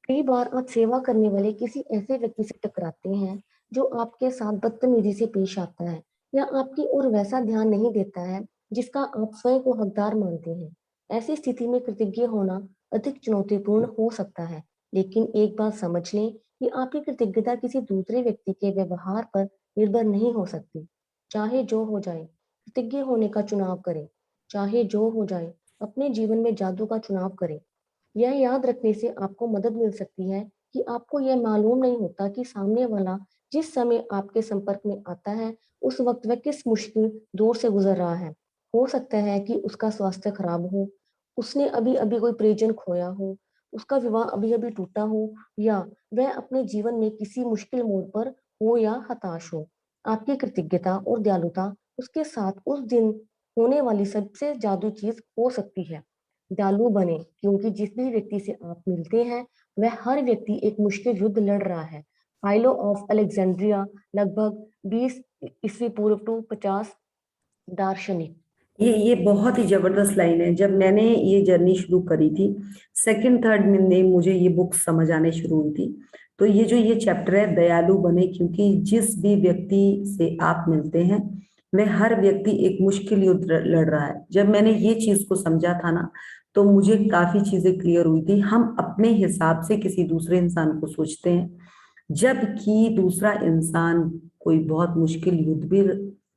कई बार आप सेवा करने वाले किसी ऐसे व्यक्ति से टकराते हैं जो आपके साथ बदतमीजी से पेश आता है या आपकी ओर वैसा ध्यान नहीं देता है जिसका आप स्वयं को हकदार मानते हैं। ऐसी स्थिति में कृतज्ञ होना अधिक चुनौतीपूर्ण हो सकता है, लेकिन एक बात समझ लें कि आपकी कृतज्ञता किसी दूसरे व्यक्ति के व्यवहार पर निर्भर नहीं हो सकती। चाहे जो हो जाए, कृतज्ञ होने का चुनाव करें। चाहे जो हो जाए, अपने जीवन में जादू का चुनाव करें। यह याद रखने से आपको मदद मिल सकती है कि आपको यह मालूम नहीं होता कि सामने वाला जिस समय आपके संपर्क में आता है उस वक्त वह किस मुश्किल दौर से गुजर रहा है। हो सकता है कि उसका स्वास्थ्य खराब हो, उसने अभी अभी कोई परिजन खोया हो, उसका विवाह अभी अभी टूटा हो, या वह अपने जीवन में किसी मुश्किल मोड़ पर हो या हताश हो। आपकी कृतज्ञता और दयालुता उसके साथ उस दिन होने वाली सबसे जादू चीज हो सकती है। दयालु बने, क्योंकि जिस भी व्यक्ति से आप मिलते हैं वह हर व्यक्ति एक मुश्किल युद्ध लड़ रहा है। फाइलो ऑफ अलेक्जेंड्रिया, लगभग 20 ईस्वी पूर्व टू 50 दार्शनिक। ये बहुत ही जबरदस्त लाइन है। जब मैंने ये जर्नी शुरू करी थी, सेकंड थर्ड में मुझे ये बुक समझ आने शुरू हुई थी। तो ये चैप्टर है दयालु बने, क्योंकि जिस भी व्यक्ति से आप मिलते हैं वह हर व्यक्ति एक मुश्किल युद्ध लड़ रहा है। जब मैंने ये चीज को समझा था ना, तो मुझे काफी चीजें क्लियर हुई थी। हम अपने हिसाब से किसी दूसरे इंसान को सोचते हैं, जबकि दूसरा इंसान कोई बहुत मुश्किल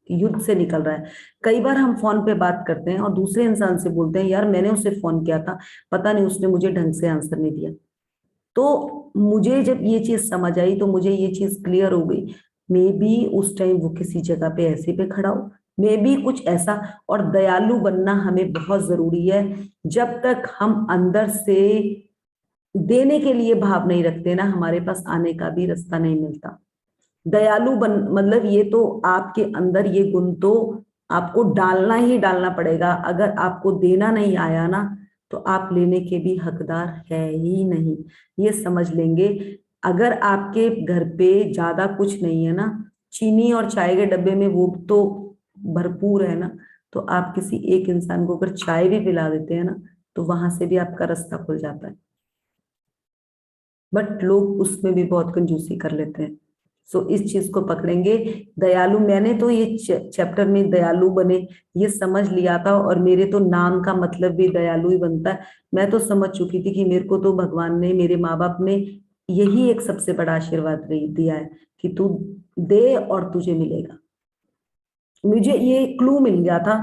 युद्ध से निकल रहा है। कई बार हम फोन पे बात करते हैं और दूसरे इंसान से बोलते हैं, यार मैंने उसे फोन किया था, पता नहीं उसने मुझे ढंग से आंसर नहीं दिया। तो मुझे जब ये चीज समझ आई तो मुझे ये चीज क्लियर हो गई, मे बी उस टाइम वो किसी जगह पे ऐसे पे खड़ा हो, मे बी कुछ ऐसा। और दयालु बनना हमें बहुत जरूरी है। जब तक हम अंदर से देने के लिए भाव नहीं रखते ना, हमारे पास आने का भी रास्ता नहीं मिलता। दयालु बन मतलब ये तो आपके अंदर ये गुण तो आपको डालना ही डालना पड़ेगा। अगर आपको देना नहीं आया ना, तो आप लेने के भी हकदार है ही नहीं। ये समझ लेंगे। अगर आपके घर पे ज्यादा कुछ नहीं है ना, चीनी और चाय के डब्बे में वो तो भरपूर है ना, तो आप किसी एक इंसान को अगर चाय भी पिला देते हैं ना, तो वहां से भी आपका रास्ता खुल जाता है। बट लोग उसमें भी बहुत कंजूसी कर लेते हैं। सो इस चीज को पकड़ेंगे। दयालु, मैंने तो ये चैप्टर में दयालु बने ये समझ लिया था, और मेरे तो नाम का मतलब भी दयालु ही बनता है। मैं तो समझ चुकी थी कि मेरे को तो भगवान ने, मेरे माँ बाप ने यही एक सबसे बड़ा आशीर्वाद दिया है कि तू दे और तुझे मिलेगा। मुझे ये क्लू मिल गया था।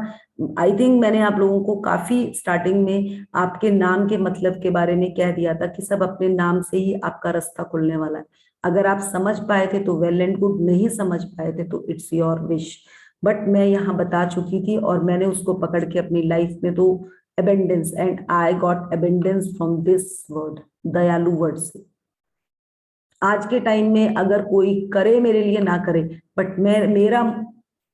आई थिंक मैंने आप लोगों को काफी स्टार्टिंग में आपके नाम के मतलब के बारे में कह दिया था कि सब अपने नाम से ही आपका रास्ता खुलने वाला है। अगर आप समझ पाए थे तो वेल एंड गुड, नहीं समझ पाए थे तो इट्स योर विश। बट मैं यहाँ बता चुकी थी और मैंने उसको पकड़ के अपनी लाइफ में तो abundance, and I got abundance from this word, दयालु वर्ड से। आज के टाइम में अगर कोई करे मेरे लिए ना करे, बट मेरा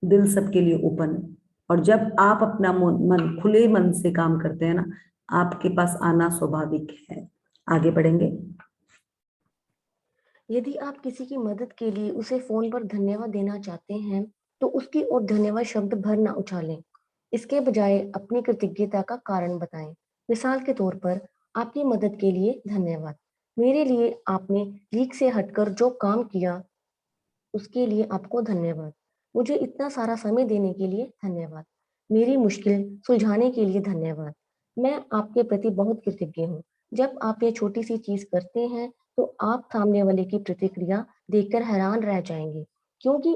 दिल सबके लिए ओपन है। और जब आप अपना मन खुले मन से काम करते हैं ना, आपके पास आना स्वाभाविक है। आगे बढ़ेंगे। यदि आप किसी की मदद के लिए उसे फोन पर धन्यवाद देना चाहते हैं तो उसकी ओर धन्यवाद शब्द भर ना उछालें। इसके बजाय अपनी कृतज्ञता का कारण बताएं। मिसाल के तौर पर, आपकी मदद के लिए धन्यवाद। मेरे लिए आपने लीक से हटकर जो काम किया उसके लिए आपको धन्यवाद। मुझे इतना सारा समय देने के लिए धन्यवाद। मेरी मुश्किल सुलझाने के लिए धन्यवाद। मैं आपके प्रति बहुत कृतज्ञ हूँ। जब आप ये छोटी सी चीज करते हैं तो आप सामने वाले की प्रतिक्रिया देखकर हैरान रह जाएंगे, क्योंकि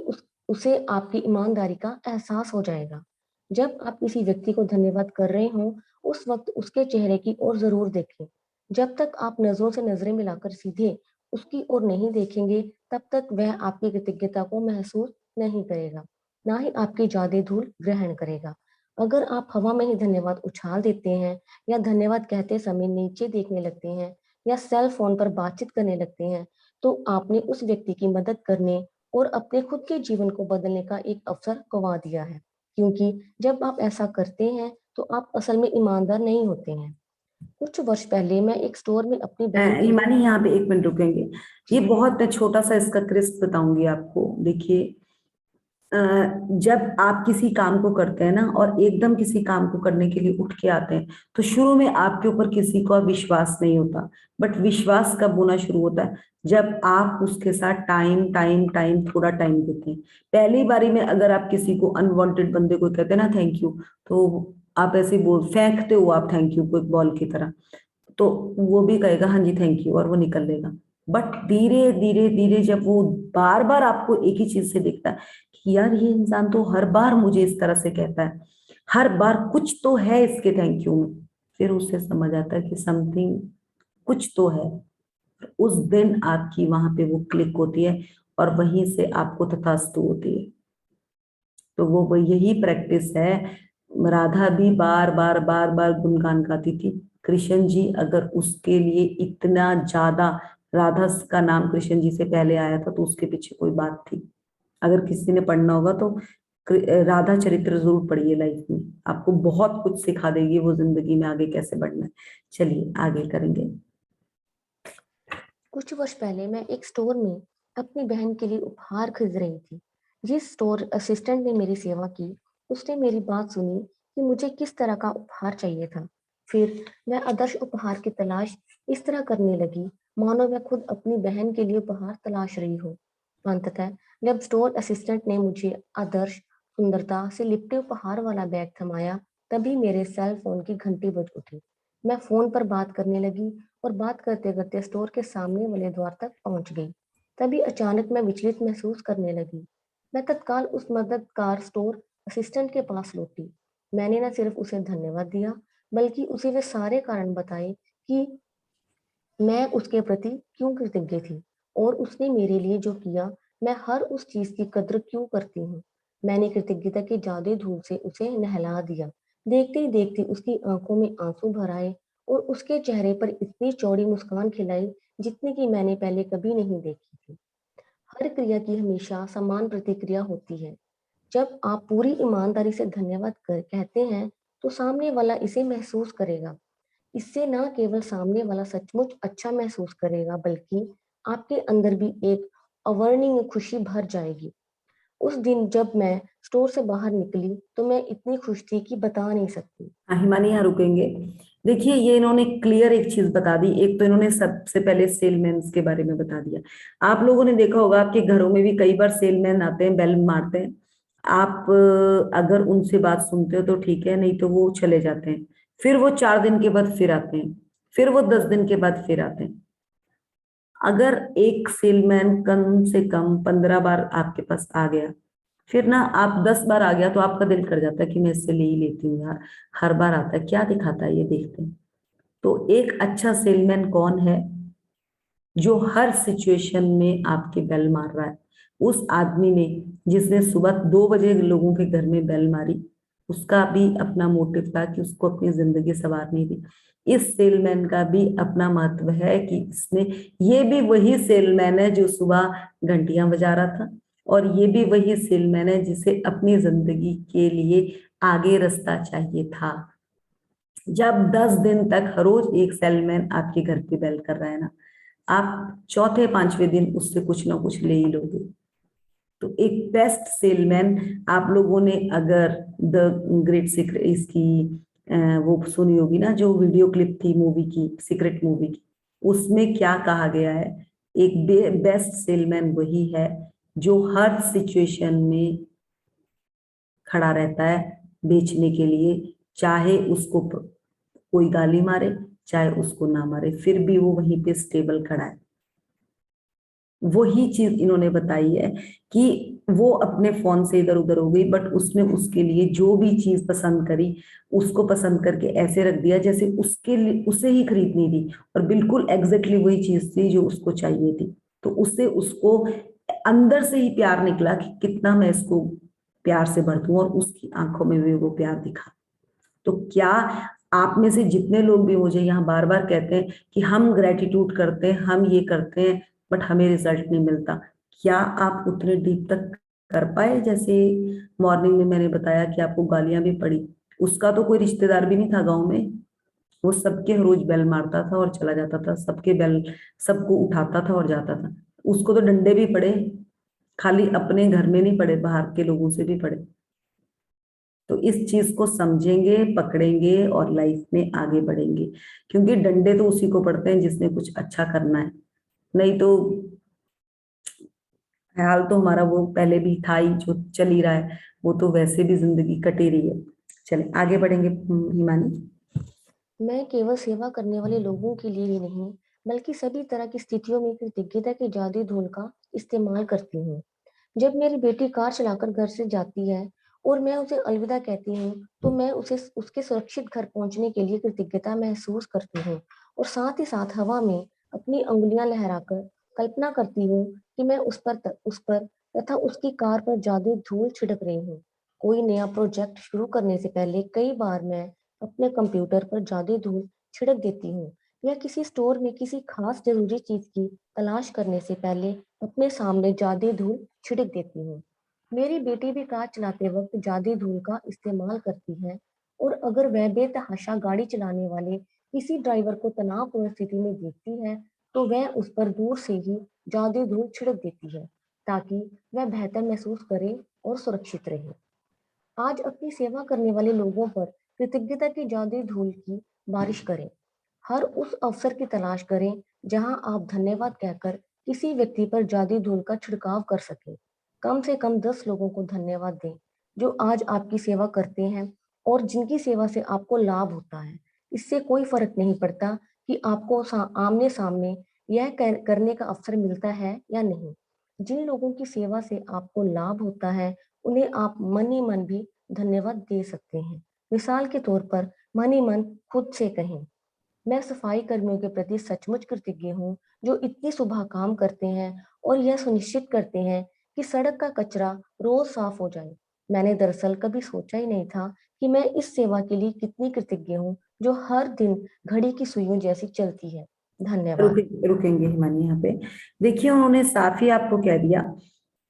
उसे आपकी ईमानदारी का एहसास हो जाएगा। जब आप किसी व्यक्ति को धन्यवाद कर रहे हों, उस वक्त उसके चेहरे की ओर जरूर देखें। जब तक आप नजरों से नजरें मिलाकर सीधे उसकी ओर नहीं देखेंगे, तब तक वह आपकी कृतज्ञता को महसूस नहीं करेगा, ना ही आपकी जादे धूल ग्रहण करेगा। अगर आप हवा में ही धन्यवाद उछाल देते हैं, या धन्यवाद कहते समय नीचे देखने लगते हैं, या सेल फोन पर बातचीत करने लगते हैं, तो आपने उस व्यक्ति की मदद करने और अपने खुद के जीवन को बदलने का एक अवसर गंवा दिया है। क्योंकि जब आप ऐसा करते हैं तो आप असल में ईमानदार नहीं होते हैं। कुछ वर्ष पहले मैं एक स्टोर में अपनी बहन की हिमानी, यहाँ पे एक मिनट रुकेंगे। ये बहुत छोटा सा इसका क्रिस्प बताऊंगी आपको। देखिए, जब आप किसी काम को करते हैं ना, और एकदम किसी काम को करने के लिए उठ के आते हैं, तो शुरू में आपके ऊपर किसी का विश्वास नहीं होता। बट विश्वास कब होना शुरू होता है? जब आप उसके साथ टाइम टाइम टाइम थोड़ा टाइम देते हैं। पहली बारी में अगर आप किसी को अनवांटेड बंदे को कहते हैं ना थैंक यू, तो आप ऐसे बोल फेंकते हो आप थैंक यू को एक बॉल की तरह, तो वो भी कहेगा हाँ जी थैंक यू, और वो निकल लेगा। बट धीरे धीरे धीरे जब वो बार बार आपको एक ही चीज से दिखता है कि यार ये इंसान तो हर बार मुझे इस तरह से कहता है, हर बार कुछ तो है इसके थैंक यू में, फिर उससे समझ आता है कि समथिंग कुछ तो है। उस दिन आपकी वहां पे वो क्लिक होती है, और वहीं से आपको तथास्तु होती है। तो वो यही प्रैक्टिस है। राधा भी बार बार बार बार गुणगान गाती थी। कृष्ण जी अगर उसके लिए इतना ज्यादा, राधा का नाम कृष्ण जी से पहले आया था तो उसके पीछे कोई बात थी। अगर किसी ने पढ़ना होगा तो राधा चरित्र जरूर पढ़िए, लाइफ में आपको बहुत कुछ सिखा देगी वो, जिंदगी में आगे कैसे बढ़ना है। चलिए आगे करेंगे। कुछ वर्ष पहले मैं एक स्टोर में अपनी बहन के लिए उपहार खरीद रही थी। जिस स्टोर असिस्टेंट ने मेरी सेवा की, उसने मेरी बात सुनी कि मुझे किस तरह का उपहार चाहिए था। फिर मैं आदर्श उपहार की तलाश इस तरह करने लगी मानो मैं खुद अपनी बहन के लिए उपहार तलाश रही हूँ। अंततः जब स्टोर असिस्टेंट ने मुझे आदर्श सुंदरता से लिपटे उपहार वाला बैग थमाया, तभी मेरे सेल फोन की घंटी बज उठी। मैं फोन पर बात करने लगी और बात करते करते स्टोर के सामने वाले द्वार तक पहुंच गई। तभी अचानक मैं विचलित महसूस करने लगी। मैं तत्काल उस मददगार स्टोर असिस्टेंट के पास लौटी। मैंने न सिर्फ उसे धन्यवाद दिया, बल्कि उसे वे सारे कारण बताए कि मैं उसके प्रति क्यों कृतज्ञ थी और उसने मेरे लिए जो किया, मैं हर उस चीज की कद्र क्यों करती हूँ। मैंने कृतज्ञता की जादुई धूप से उसे नहला दिया। देखते ही देखते उसकी आंखों में आंसू भर आए और उसके चेहरे पर इतनी चौड़ी मुस्कान खिलाई जितनी कि मैंने पहले कभी नहीं देखी थी। हर क्रिया की हमेशा समान प्रतिक्रिया होती है। जब आप पूरी ईमानदारी से धन्यवाद कहते हैं, तो सामने वाला इसे महसूस करेगा। इससे ना केवल सामने वाला सचमुच अच्छा महसूस करेगा, बल्कि आपके अंदर भी एक अवर्णनीय खुशी भर जाएगी। उस दिन जब मैं स्टोर से बाहर निकली तो मैं इतनी खुश थी कि बता नहीं सकती। हिमानी यहाँ रुकेंगे। देखिए ये इन्होंने क्लियर एक चीज बता दी। एक तो इन्होंने सबसे पहले सेलमैन्स के बारे में बता दिया। आप लोगों ने देखा होगा आपके घरों में भी कई बार सेलमैन आते हैं, बेल मारते हैं। आप अगर उनसे बात सुनते हो तो ठीक है, नहीं तो वो चले जाते हैं। फिर वो 4 दिन के बाद फिर आते हैं, फिर वो 10 दिन के बाद फिर आते हैं। अगर एक सेलमैन कम से कम 15 बार आपके पास आ गया, फिर ना आप 10 बार आ गया तो आपका दिल कर जाता है कि मैं इससे ले ही लेती हूँ यार, हर बार आता है, क्या दिखाता है ये, देखते हैं। तो एक अच्छा सेलमैन कौन है? जो हर सिचुएशन में आपके बेल मार रहा है। उस आदमी ने, जिसने सुबह 2 बजे लोगों के घर में बेल मारी, उसका भी अपना मोटिव था कि उसको अपनी जिंदगी संवारनी थी। इस सेलमैन का भी अपना महत्व है कि इसने, ये भी वही सेलमैन है जो सुबह घंटियां बजा रहा था, और ये भी वही सेलमैन है जिसे अपनी जिंदगी के लिए आगे रास्ता चाहिए था। जब 10 दिन तक हर रोज एक सेलमैन आपके घर पे बेल कर रहा है ना, आप चौथे पांचवें दिन उससे कुछ ना कुछ ले ही लोगे। तो एक बेस्ट सेलमैन, आप लोगों ने अगर द ग्रेट सीक्रेट इसकी वो सुनी होगी ना, जो वीडियो क्लिप थी मूवी की, सीक्रेट मूवी की, उसमें क्या कहा गया है? एक बेस्ट सेलमैन वही है जो हर सिचुएशन में खड़ा रहता है बेचने के लिए, चाहे उसको कोई गाली मारे, चाहे उसको ना मारे, फिर भी वो वहीं पे स्टेबल खड़ा है। वही चीज इन्होंने बताई है कि वो अपने फोन से इधर उधर हो गई, बट उसने उसके लिए जो भी चीज पसंद करी, उसको पसंद करके ऐसे रख दिया जैसे उसके लिए उसे ही खरीदनी थी, और बिल्कुल एग्जैक्टली वही चीज थी जो उसको चाहिए थी। तो उससे उसको अंदर से ही प्यार निकला कि कितना मैं इसको प्यार से भर दूं, और उसकी आंखों में भी वो प्यार दिखा। तो क्या आप में से जितने लोग भी मुझे यहाँ बार बार कहते हैं कि हम ग्रेटिट्यूड करते हैं, हम ये करते हैं, बट हमें रिजल्ट नहीं मिलता, क्या आप उतने डीप तक कर पाए? जैसे मॉर्निंग में मैंने बताया कि आपको गालियां भी पड़ी, उसका तो कोई रिश्तेदार भी नहीं था गांव में, वो सबके रोज बेल मारता था और चला जाता था, सबके बेल, सबको उठाता था और जाता था। उसको तो डंडे भी पड़े, खाली अपने घर में नहीं पड़े, बाहर के लोगों से भी पड़े। तो इस चीज को समझेंगे, पकड़ेंगे और लाइफ में आगे बढ़ेंगे, क्योंकि डंडे तो उसी को पड़ते हैं जिसने कुछ अच्छा करना है, नहीं तो हाल तो हमारा वो पहले भी था ही, जो चल ही रहा है वो तो वैसे भी जिंदगी कटी रही है। चले आगे बढ़ेंगे हिमानी। मैं केवल सेवा करने वाले लोगों के लिए ही नहीं, बल्कि सभी तरह की स्थितियों में कृतज्ञता की जादुई धूल का इस्तेमाल करती हूँ। जब मेरी बेटी कार चलाकर घर से जाती है और मैं उसे अलविदा कहती हूँ, तो मैं उसे उसके सुरक्षित घर पहुंचने के लिए कृतज्ञता महसूस करती हूँ और साथ ही साथ हवा में अपनी अंगुलियां लहराकर कल्पना करती हूँ कि मैं उस पर तथा उसकी कार पर जादुई धूल छिड़क रही हूँ। कोई नया प्रोजेक्ट शुरू करने से पहले कई बार मैं अपने कंप्यूटर पर जादुई धूल छिड़क देती हूँ, या किसी स्टोर में किसी खास जरूरी चीज की तलाश करने से पहले अपने सामने जादुई धूल छिड़क देती हूँ। मेरी बेटी भी कार चलाते वक्त जादुई धूल का इस्तेमाल करती है, और अगर वह बेतहाशा गाड़ी चलाने वाले किसी ड्राइवर को तनावपूर्ण स्थिति में देखती है, तो वह उस पर दूर से ही जादुई धूल छिड़क देती है, ताकि वह बेहतर महसूस करे और सुरक्षित रहे। आज अपनी सेवा करने वाले लोगों पर कृतज्ञता की जादुई धूल की बारिश करें। हर उस अवसर की तलाश करें जहां आप धन्यवाद कहकर किसी व्यक्ति पर जादुई धूल का छिड़काव कर सकें। कम से कम 10 लोगों को धन्यवाद दें जो आज आपकी सेवा करते हैं और जिनकी सेवा से आपको लाभ होता है। इससे कोई फर्क नहीं पड़ता कि आपको आमने सामने यह करने का अवसर मिलता है या नहीं। जिन लोगों की सेवा से आपको लाभ होता है, उन्हें आप मन ही मन भी धन्यवाद दे सकते हैं। मिसाल के तौर पर मन ही मन खुद से कहें, मैं सफाई कर्मियों के प्रति सचमुच कृतज्ञ हूँ जो इतनी सुबह काम करते हैं और यह सुनिश्चित करते हैं कि सड़क का कचरा रोज साफ हो जाए। मैंने दरअसल कभी सोचा ही नहीं था कि मैं इस सेवा के लिए कितनी कृतज्ञ हूँ जो हर दिन घड़ी की सुइयों जैसी चलती है। धन्यवाद। रुकेंगे हिमानी यहाँ पे। देखिए, उन्होंने साफ ही आपको कह दिया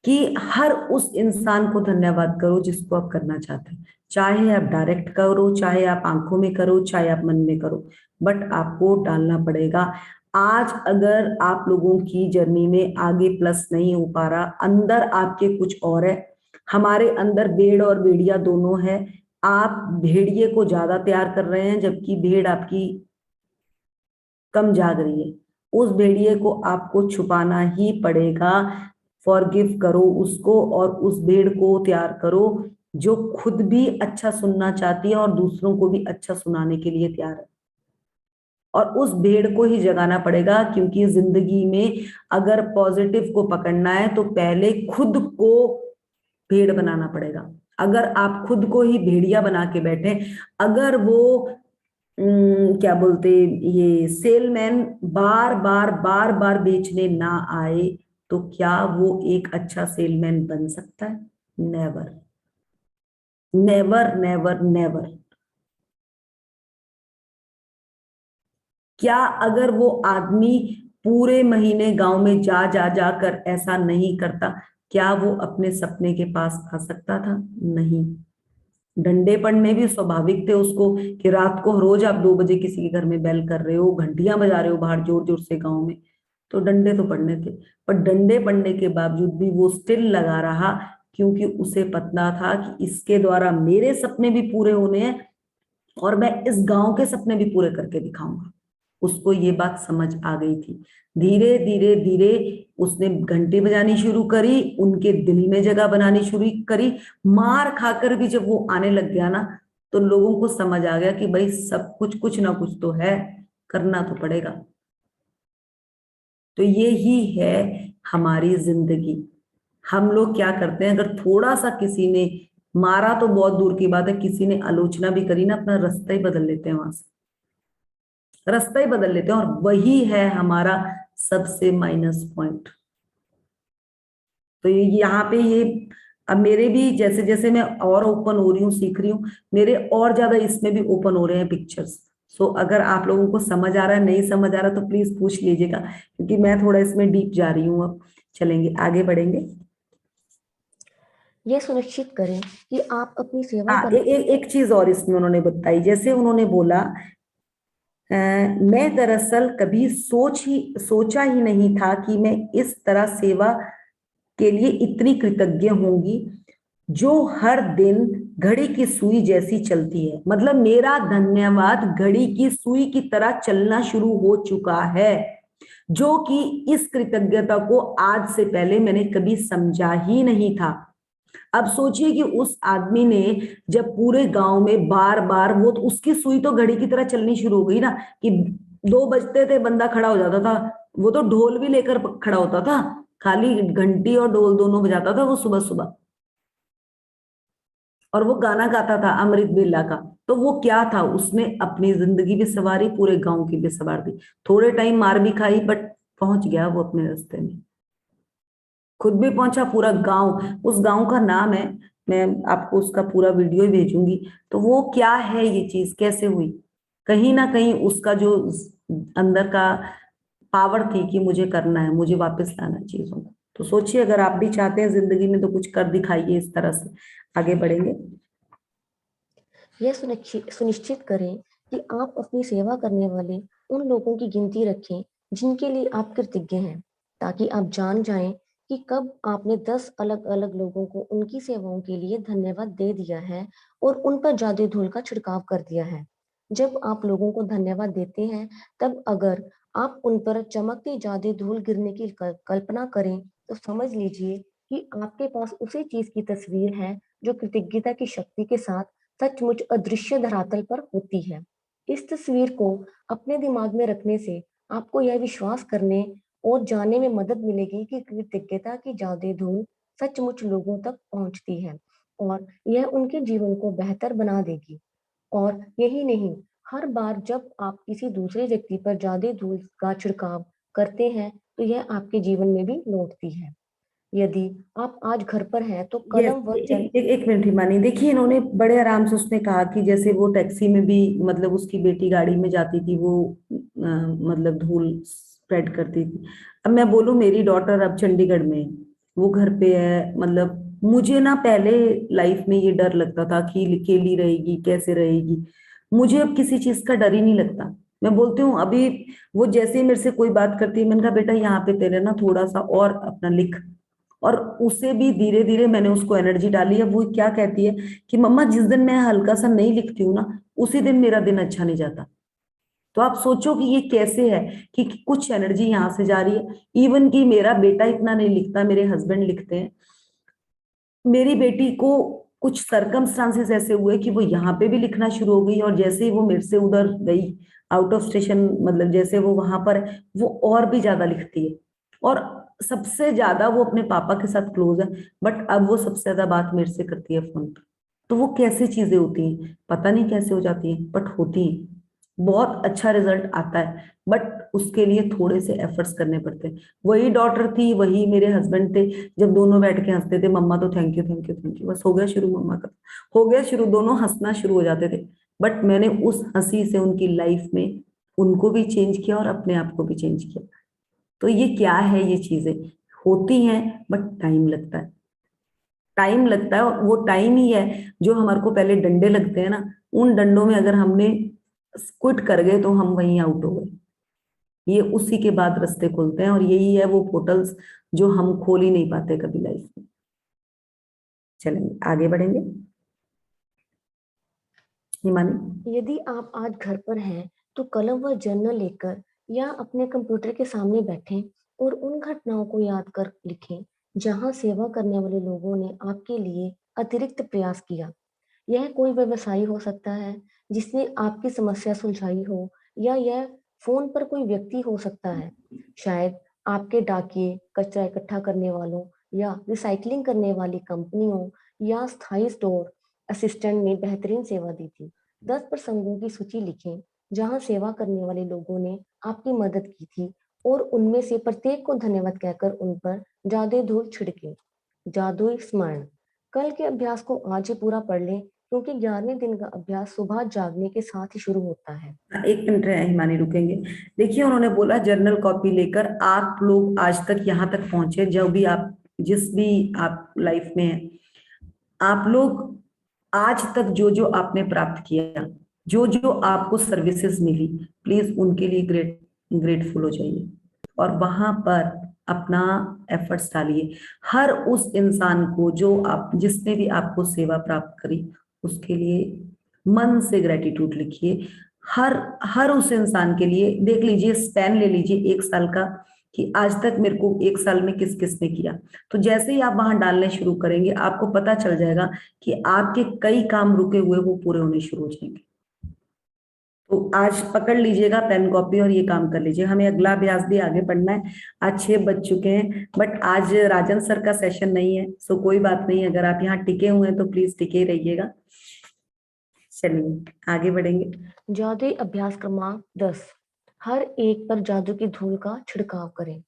कि हर उस इंसान को धन्यवाद करो जिसको आप करना चाहते हैं, चाहे आप डायरेक्ट करो, चाहे आप आंखों में करो, चाहे आप मन में करो, बट आपको डालना पड़ेगा। आज अगर आप लोगों की जर्नी में आगे प्लस नहीं हो पा रहा, अंदर आपके कुछ और है, हमारे अंदर भेड़ और भेड़िया दोनों है। आप भेड़िए को ज्यादा तैयार कर रहे हैं जबकि भेड़ आपकी कम जाग रही है। उस भेड़िए को आपको छुपाना ही पड़ेगा। फॉरगिव करो उसको और उस भेड़ को तैयार करो जो खुद भी अच्छा सुनना चाहती है और दूसरों को भी अच्छा सुनाने के लिए तैयार है। और उस भेड़ को ही जगाना पड़ेगा, क्योंकि जिंदगी में अगर पॉजिटिव को पकड़ना है तो पहले खुद को भेड़ बनाना पड़ेगा। अगर आप खुद को ही भेड़िया बना के बैठे, अगर वो क्या बोलते, ये सेलमैन बार बार बेचने ना आए तो क्या वो एक अच्छा सेलमैन बन सकता है? Never never never never. क्या अगर वो आदमी पूरे महीने गांव में जा कर ऐसा नहीं करता, क्या वो अपने सपने के पास आ सकता था? नहीं। डंडे पड़ने भी स्वाभाविक थे उसको, कि रात को रोज आप 2 बजे किसी के घर में बेल कर रहे हो, घंटियां बजा रहे हो बाहर जोर जोर से गांव में, तो डंडे तो पड़ने थे। पर डंडे पड़ने के बावजूद भी वो स्टिल लगा रहा, क्योंकि उसे पता था कि इसके द्वारा मेरे सपने भी पूरे होने हैं और मैं इस गांव के सपने भी पूरे करके दिखाऊंगा। उसको ये बात समझ आ गई थी। धीरे धीरे धीरे उसने घंटी बजानी शुरू करी, उनके दिल में जगह बनानी शुरू करी। मार खाकर भी जब वो आने लग गया ना, तो लोगों को समझ आ गया कि भाई सब कुछ ना कुछ तो है, करना तो पड़ेगा। तो ये ही है हमारी जिंदगी। हम लोग क्या करते हैं, अगर थोड़ा सा किसी ने मारा तो बहुत दूर की बात है, किसी ने आलोचना भी करी ना, अपना रास्ता ही बदल लेते हैं, वहां से रास्ता ही बदल लेते हैं। और वही है हमारा सबसे माइनस पॉइंट। तो यहाँ पे ये अब मेरे भी जैसे जैसे मैं और ओपन हो रही हूँ, सीख रही हूँ, मेरे और ज्यादा इसमें भी ओपन हो रहे हैं पिक्चर्स। सो अगर आप लोगों को समझ आ रहा है, नहीं समझ आ रहा, तो प्लीज पूछ लीजिएगा, क्योंकि मैं थोड़ा इसमें डीप जा रही हूँ। अब चलेंगे, आगे बढ़ेंगे। यह सुनिश्चित करें कि आप अपनी सेवा हाँ, एक चीज और इसमें उन्होंने बताई, जैसे उन्होंने बोला मैं दरअसल कभी सोचा ही नहीं था कि मैं इस तरह सेवा के लिए इतनी कृतज्ञ होंगी जो हर दिन घड़ी की सुई जैसी चलती है। मतलब मेरा धन्यवाद घड़ी की सुई की तरह चलना शुरू हो चुका है, जो कि इस कृतज्ञता को आज से पहले मैंने कभी समझा ही नहीं था। अब सोचिए कि उस आदमी ने जब पूरे गांव में बार बार, वो तो उसकी सुई तो घड़ी की तरह चलनी शुरू हो गई ना, कि 2 बजते थे बंदा खड़ा हो जाता था। वो तो ढोल भी लेकर खड़ा होता था, खाली घंटी और ढोल दोनों बजाता था वो सुबह सुबह, और वो गाना गाता था अमृत बेला का। तो वो क्या था, उसने अपनी जिंदगी भी सवारी, पूरे गांव की भी सवार दी। थोड़े टाइम मार भी खाई, बट पहुंच गया वो अपने रास्ते में, खुद भी पहुंचा, पूरा गांव, उस गांव का नाम है, मैं आपको उसका पूरा वीडियो ही भेजूंगी। तो वो क्या है, ये चीज कैसे हुई, कहीं ना कहीं उसका जो अंदर का पावर थी कि मुझे करना है, मुझे वापस लाना है चीजों को। तो सोचिए, अगर आप भी चाहते हैं जिंदगी में तो कुछ कर दिखाइए इस तरह से। आगे बढ़ेंगे। यह सुनिश्चित करें कि आप अपनी सेवा करने वाले उन लोगों की गिनती रखें जिनके लिए आप कृतज्ञ हैं, ताकि आप जान जाएं कि कब आपने 10 अलग-अलग लोगों को उनकी सेवाओं के लिए धन्यवाद दे दिया है और उन पर जादुई धूल का छिड़काव कर दिया है। जब आप लोगों को धन्यवाद देते हैं, तब अगर आप उन पर चमकती जादुई धूल गिरने की कल्पना करें, तो समझ लीजिए कि आपके पास उसी चीज की तस्वीर है जो कृतज्ञता की शक्ति के साथ सचमुच अदृश्य धरातल पर होती है। इस तस्वीर को अपने दिमाग में रखने से आपको यह विश्वास करने और जानने में मदद मिलेगी कि कृतज्ञता की जादुई धूल सचमुच लोगों तक पहुंचती है और यह उनके जीवन को बेहतर बना देगी। और यही नहीं, हर बार जब आप किसी दूसरे व्यक्ति पर जादुई धूल का छिड़काव करते हैं, तो यह आपके जीवन में भी लौटती है। यदि आप आज घर पर हैं, तो यस, कलम व जल एक मिनट हिमानी, देखिए इन्होंने बड़े आराम से उसने कहा कि जैसे वो टैक्सी में भी, मतलब उसकी बेटी गाड़ी में जाती थी, वो मतलब धूल स्प्रेड करती थी। अब मैं बोलूं, मेरी डॉटर अब चंडीगढ़ में है, वो घर पे है, मतलब मुझे ना पहले लाइफ में ये डर लगता था कि अकेली रहेगी, कैसे रहेगी। मुझे अब किसी चीज का डर ही नहीं लगता। मैं बोलती हूँ अभी, वो जैसे ही मेरे से कोई बात करती है, मैंने कहा बेटा यहाँ पे तेरे ना थोड़ा सा और अपना लिख, और उसे भी धीरे धीरे मैंने उसको एनर्जी डाली है। वो क्या कहती है कि मम्मा जिस दिन मैं हल्का सा नहीं लिखती हूँ ना, उसी दिन मेरा दिन अच्छा नहीं जाता। तो आप सोचो कि ये कैसे है कि कुछ एनर्जी यहाँ से जा रही है। इवन कि मेरा बेटा इतना नहीं लिखता, मेरे हस्बैंड लिखते हैं। मेरी बेटी को कुछ सरकमस्टांसेस ऐसे हुए कि वो यहाँ पे भी लिखना शुरू हो गई, और जैसे ही वो मेरे से उधर गई आउट ऑफ स्टेशन, मतलब जैसे वो वहां पर है, वो और भी ज्यादा लिखती है। और सबसे ज्यादा वो अपने पापा के साथ क्लोज है, बट अब वो सबसे ज्यादा बात मेरे से करती है फोन पर। तो वो कैसी चीजें होती हैं, पता नहीं कैसे हो जाती हैं, बट होती हैं। बहुत अच्छा रिजल्ट आता है, बट उसके लिए थोड़े से एफर्ट्स करने पड़ते हैं। वही डॉटर थी, वही मेरे हस्बैंड थे, जब दोनों बैठ के हंसते थे, मम्मा तो thank you thank you thank you, बस हो गया शुरू, मम्मा का हो गया शुरू, दोनों हंसना शुरू हो जाते थे। बट मैंने उस हंसी से उनकी लाइफ में उनको भी चेंज किया और अपने आप को भी चेंज किया। तो ये क्या है, ये चीजें होती हैं, बट टाइम लगता है, टाइम लगता है। और वो टाइम ही है जो हमारे को पहले डंडे लगते हैं ना, उन डंडों में अगर हमने क्विट कर गए तो हम वहीं आउट हो गए। ये उसी के बाद रास्ते खुलते हैं, और यही है वो पोर्टल्स जो हम खोल ही नहीं पाते कभी लाइफ में। चलेंगे आगे बढ़ेंगे हिमानी। यदि आप आज घर पर हैं, तो कलम व जर्नल लेकर या अपने कंप्यूटर के सामने बैठें और उन घटनाओं को याद कर लिखें जहां सेवा करने वाले लोगों ने आपके लिए अतिरिक्त प्रयास किया। यह कोई व्यवसायी हो सकता है जिसने आपकी समस्या सुलझाई हो, या यह फोन पर कोई व्यक्ति हो सकता है, शायद आपके डाकिए, कचरा इकट्ठा करने वालों या रिसाइकलिंग करने वाली कंपनियों या स्थायी स्टोर असिस्टेंट ने बेहतरीन सेवा दी थी। 10 प्रसंगों की सूची लिखें जहां सेवा करने वाले लोगों ने आपकी मदद की थी और उनमें से प्रत्येक को धन्यवाद कहकर उन पर जादुई धूल छिड़के। जादुई स्मरण। कल के अभ्यास को आज ही पूरा पढ़ लें, क्योंकि 11वें दिन का अभ्यास सुबह जागने के साथ ही शुरू होता है। एक मिनट है हिमानी, रुकेंगे। देखिए उन्होंने बोला जर्नल कॉपी लेकर आप लोग आज तक यहाँ तक पहुंचे, जो भी आप, जिस भी आप लाइफ में हैं, आप लोग आज तक जो जो आपने प्राप्त किया, जो जो आपको सर्विसेज मिली, प्लीज उनके लिए ग्रेटफुल हो जाइए, और वहां पर अपना एफर्ट्स डालिए। हर उस इंसान को जो आप, जिसने भी आपको सेवा प्राप्त करी, उसके लिए मन से ग्रेटिट्यूड लिखिए। हर हर उस इंसान के लिए देख लीजिए, स्पैन ले लीजिए 1 साल का, कि आज तक मेरे को 1 साल में किस किस ने किया। तो जैसे ही आप वहां डालने शुरू करेंगे, आपको पता चल जाएगा कि आपके कई काम रुके हुए वो पूरे होने शुरू हो जाएंगे। तो आज पकड़ लीजिएगा पेन कॉपी और ये काम कर लीजिए। हमें अगला अभ्यास भी आगे पढ़ना है। आज 6 बज चुके हैं, बट आज राजन सर का सेशन नहीं है, सो कोई बात नहीं, अगर आप यहाँ टिके हुए हैं तो प्लीज टिके रहिएगा। चलिए आगे बढ़ेंगे। जादुई अभ्यास क्रमांक 10। हर एक पर जादू की धूल का छिड़काव करें।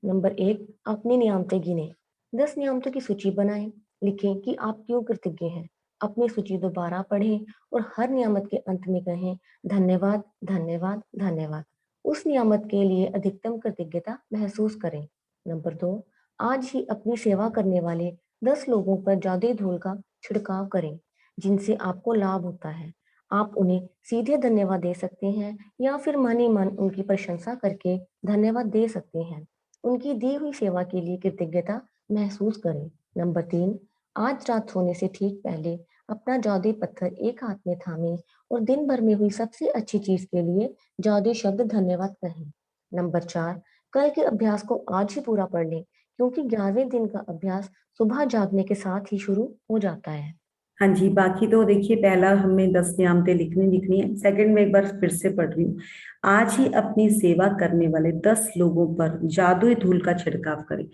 नंबर 1, अपनी नियामतें गिने। 10 नियामतों की सूची बनाएं। लिखें कि आप क्यों कृतज्ञ हैं। अपनी सूची दोबारा पढ़ें और हर नियामत के अंत में कहें धन्यवाद, धन्यवाद, धन्यवाद। उस नियामत के लिए अधिकतम कृतज्ञता महसूस करें। नंबर 2, आज ही अपनी सेवा करने वाले 10 लोगों पर जादुई धूल का छिड़काव करें जिनसे आपको लाभ होता है। आप उन्हें सीधे धन्यवाद दे सकते हैं या फिर मन ही मन उनकी प्रशंसा करके धन्यवाद दे सकते हैं। उनकी दी हुई सेवा के लिए कृतज्ञता महसूस करें। नंबर 3, आज रात सोने से ठीक पहले अपना जादुई पत्थर एक हाथ में थामें और दिन भर में हुई सबसे अच्छी चीज के लिए जादुई शब्द धन्यवाद कहें। नंबर 4, कल के अभ्यास को आज ही पूरा पढ़ लें क्योंकि 11वें दिन का अभ्यास सुबह जागने के साथ ही शुरू हो जाता है। हाँ जी, बाकी तो देखिए, पहला हमें 10 नियामतें लिखनी है। सेकंड में एक बार फिर से पढ़ रही हूँ। आज ही अपनी सेवा करने वाले 10 लोगों पर जादुई धूल का छिड़काव करें।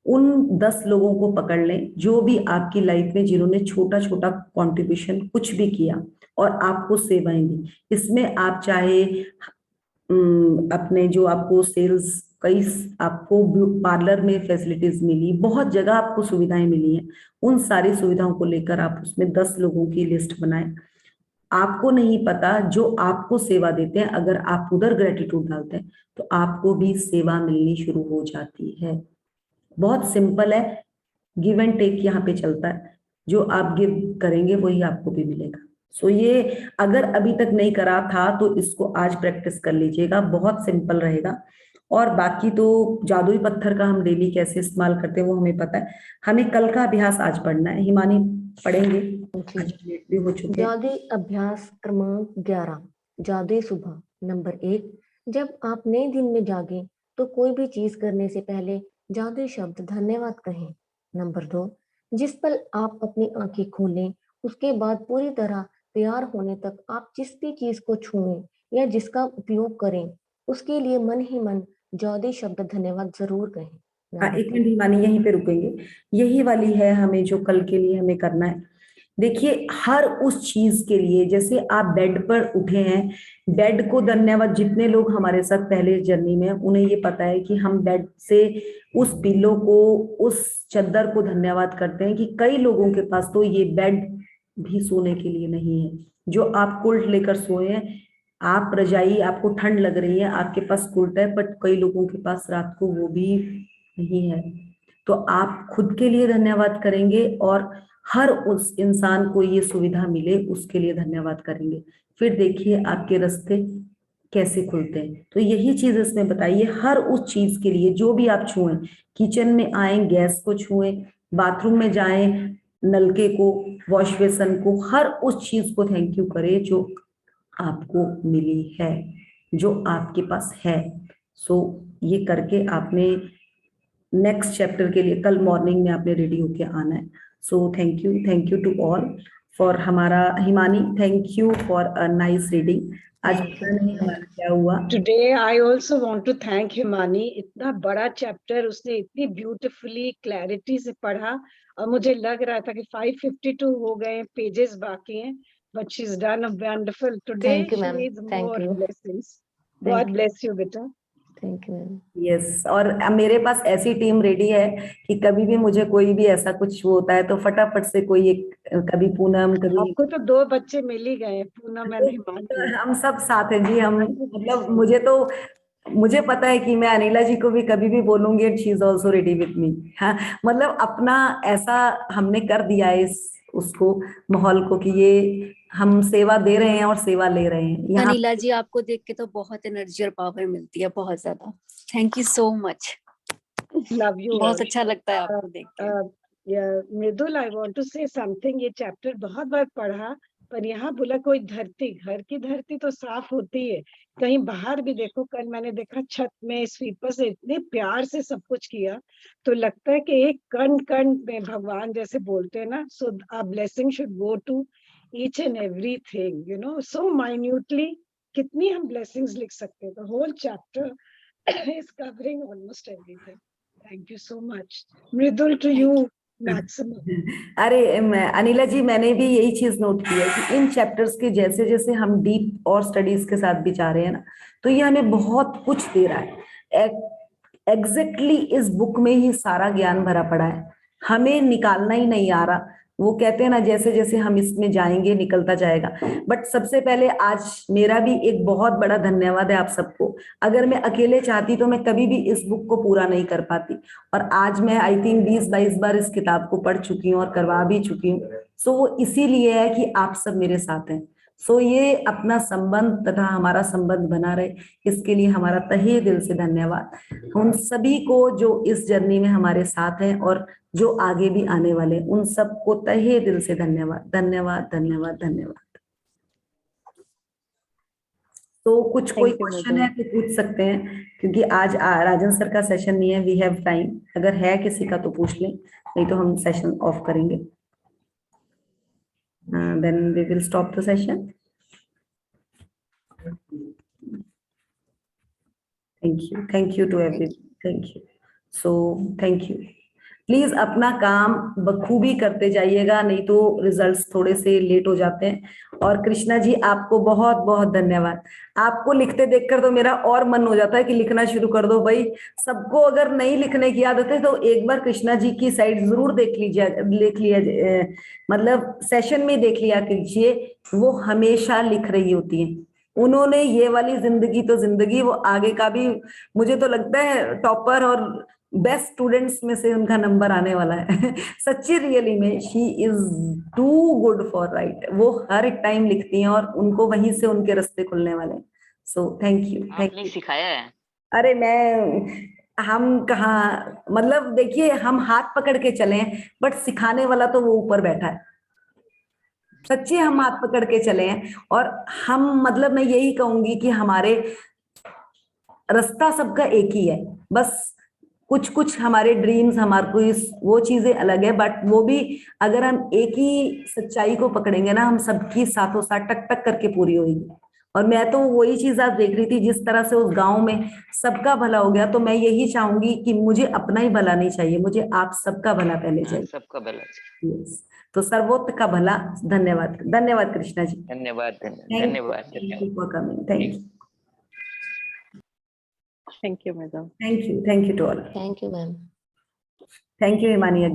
उन 10 लोगों को पकड़ लें जो भी आपकी लाइफ में जिन्होंने छोटा छोटा कंट्रीब्यूशन कुछ भी किया और आपको सेवाएं दी। इसमें आप चाहे अपने जो आपको सेल्स, कई आपको पार्लर में फैसिलिटीज मिली, बहुत जगह आपको सुविधाएं मिली हैं, उन सारी सुविधाओं को लेकर आप उसमें 10 लोगों की लिस्ट बनाएं। आपको नहीं पता जो आपको सेवा देते हैं, अगर आप उधर ग्रेटिट्यूड डालते हैं तो आपको भी सेवा मिलनी शुरू हो जाती है। बहुत सिंपल है, गिव एंड टेक यहाँ पे चलता है। जो आप गिव करेंगे वही आपको भी मिलेगा। सो ये अगर अभी तक नहीं करा था तो इसको आज प्रैक्टिस कर लीजिएगा, बहुत सिंपल रहेगा। और बाकी तो जादुई पत्थर का हम डेली कैसे इस्तेमाल करते हैं वो हमें पता है। हमें कल का अभ्यास आज पढ़ना है। हिमानी पढ़ेंगे, आज लेट भी हो चुके हैं। जादुई अभ्यास क्रमांक 11, जादुई सुबह। नंबर 1, जब आप नए दिन में जागे तो कोई भी चीज करने से पहले जादुई शब्द धन्यवाद कहें। नंबर 2, जिस पल आप अपनी आंखें खोलें उसके बाद पूरी तरह तैयार होने तक आप जिस भी चीज को छुएं या जिसका उपयोग करें उसके लिए मन ही मन जादुई शब्द धन्यवाद जरूर कहें। हाँ, नंबर एक 3, मिनट हिमानी, यहीं पे रुकेंगे। यही वाली है हमें जो कल के लिए हमें करना है। देखिए, हर उस चीज के लिए, जैसे आप बेड पर उठे हैं, बेड को धन्यवाद। जितने लोग हमारे साथ पहले जर्नी में हैं, उन्हें ये पता है कि हम बेड से उस पिल्लो को, उस चादर को धन्यवाद करते हैं कि कई लोगों के पास तो ये बेड भी सोने के लिए नहीं है। जो आप कुल्ट लेकर सोए हैं, आप रजाई, आपको ठंड लग रही है, आपके पास कुल्ट है, बट कई लोगों के पास रात को वो भी नहीं है। तो आप खुद के लिए धन्यवाद करेंगे और हर उस इंसान को ये सुविधा मिले उसके लिए धन्यवाद करेंगे। फिर देखिए आपके रास्ते कैसे खुलते हैं। तो यही चीज इसमें बताइए, हर उस चीज के लिए जो भी आप छुएं, किचन में आए गैस को छुएं, बाथरूम में जाएं नलके को, वॉश बेसन को, हर उस चीज को थैंक यू करें जो आपको मिली है, जो आपके पास है। सो ये करके आपने नेक्स्ट चैप्टर के लिए कल मॉर्निंग में आपने रेडी होके आना है। So thank you to all for हमारा Himani, thank you for a nice reading. आज पता नहीं हमारा क्या हुआ। Today I also want to thank Himani. इतना बड़ा चैप्टर उसने इतनी ब्यूटीफुली क्लैरिटी से पढ़ा और मुझे लग रहा था कि 552 हो गए, पेजेस बाकी हैं, but she's done a wonderful. Today Thank you, she ma'am. needs Thank more you. blessings. Thank God you. bless you, beta. Thank you, ma'am. Yes, और मेरे पास ऐसी टीम रेडी है कि कभी भी मुझे कोई भी ऐसा कुछ होता है तो फटाफट से कोई एक, कभी पूनम, कभी आपको तो 2 बच्चे मिल ही गए, पूनम एंड हिमानी। हम सब साथ हैं जी। हम मतलब मुझे पता है कि मैं अनिला जी को भी कभी भी बोलूंगी and she is also ready with me. हाँ, मतलब अपना ऐसा हमने कर दिया है इस उसको, माहौल को, कि ये हम सेवा दे रहे हैं और सेवा ले रहे हैं यहाँ। अनिला जी, आपको देख के तो बहुत एनर्जी और पावर मिलती है, बहुत ज्यादा। Thank you so much. Love you. बहुत अच्छा लगता है आपको देख के। Mridul, I want to say something. ये चैप्टर बहुत बार पढ़ा, पर यहाँ बोला कोई धरती, घर की धरती तो साफ होती है, कहीं बाहर भी देखो। कल मैंने देखा छत में स्वीपर से इतने प्यार से सब कुछ किया, तो लगता है कि एक कण कण में भगवान जैसे बोलते हैं ना, so a blessing should go to each and everything, you know, so minutely. कितनी हम ब्लेसिंग्स लिख सकते हैं। The whole chapter is covering almost everything. Thank you so much. Mridul, to you. Maximum. अरे अनिला जी, मैंने भी यही चीज नोट की है कि इन चैप्टर्स के जैसे जैसे हम डीप और स्टडीज के साथ भी जा रहे हैं ना, तो ये हमें बहुत कुछ दे रहा है। एग्जैक्टली इस बुक में ही सारा ज्ञान भरा पड़ा है, हमें निकालना ही नहीं आ रहा। वो कहते हैं ना, जैसे जैसे हम इसमें जाएंगे निकलता जाएगा। बट सबसे पहले आज मेरा भी एक बहुत बड़ा धन्यवाद है आप सबको। अगर मैं अकेले चाहती तो मैं कभी भी इस बुक को पूरा नहीं कर पाती, और आज मैं आई थिंक 20-22 बार इस किताब को पढ़ चुकी हूँ और करवा भी चुकी हूँ। सो वो इसीलिए है कि आप सब मेरे साथ हैं। सो ये अपना संबंध तथा हमारा संबंध बना रहे, इसके लिए हमारा तहे दिल से धन्यवाद उन सभी को जो इस जर्नी में हमारे साथ हैं, और जो आगे भी आने वाले हैं, उन सबको तहे दिल से धन्यवाद धन्यवाद धन्यवाद धन्यवाद। तो कुछ कोई Thank you, क्वेश्चन है madam. तो पूछ सकते हैं, क्योंकि आज राजन सर का सेशन नहीं है, वी हैव टाइम। अगर है किसी का तो पूछ लें, नहीं तो हम सेशन ऑफ करेंगे। Then we will stop the session. Thank you to every, thank you. So thank you. Please अपना काम बखूबी करते जाइएगा, नहीं तो रिजल्ट्स थोड़े से लेट हो जाते हैं। और कृष्णा जी, आपको बहुत बहुत धन्यवाद। आपको लिखते देखकर तो मेरा और मन हो जाता है कि लिखना शुरू कर दो भाई। सबको अगर नहीं लिखने की आदत है तो एक बार कृष्णा जी की साइड जरूर देख लीजिए, मतलब सेशन में देख लिया कीजिए। वो हमेशा लिख रही होती है। उन्होंने ये वाली जिंदगी तो जिंदगी, वो आगे का भी मुझे तो लगता है टॉपर और बेस्ट स्टूडेंट्स में से उनका नंबर आने वाला है। सच्ची रियली में she is too good for right. वो हर एक टाइम लिखती हैं और उनको वहीं से उनके रास्ते खुलने वाले हैं। सो थैंक यू, थैंक आपने यू। सिखाया है? अरे हम कहाँ, मतलब देखिए, हम हाथ पकड़ के चले, बट सिखाने वाला तो वो ऊपर बैठा है। सच्ची हम हाथ पकड़ के चले हैं, और हम, मतलब मैं यही कहूंगी कि हमारे रास्ता सबका एक ही है। बस कुछ कुछ हमारे ड्रीम्स, हमारे कोई वो चीजें अलग है, बट वो भी अगर हम एक ही सच्चाई को पकड़ेंगे ना, हम सबकी साथों साथ टक टक करके पूरी होगी। और मैं तो वही चीज आज देख रही थी, जिस तरह से उस गांव में सबका भला हो गया, तो मैं यही चाहूंगी कि मुझे अपना ही भला नहीं चाहिए, मुझे आप सबका भला पहले हाँ, चाहिए। सबका भला। Yes. तो सर्वोत्त का भला। धन्यवाद, धन्यवाद कृष्णा जी। धन्यवाद थैंक धन्यवाद यू धन्यवाद। For coming. Thank you, Thank you, madam. Thank you to all. Thank you, ma'am. Thank you Himani again.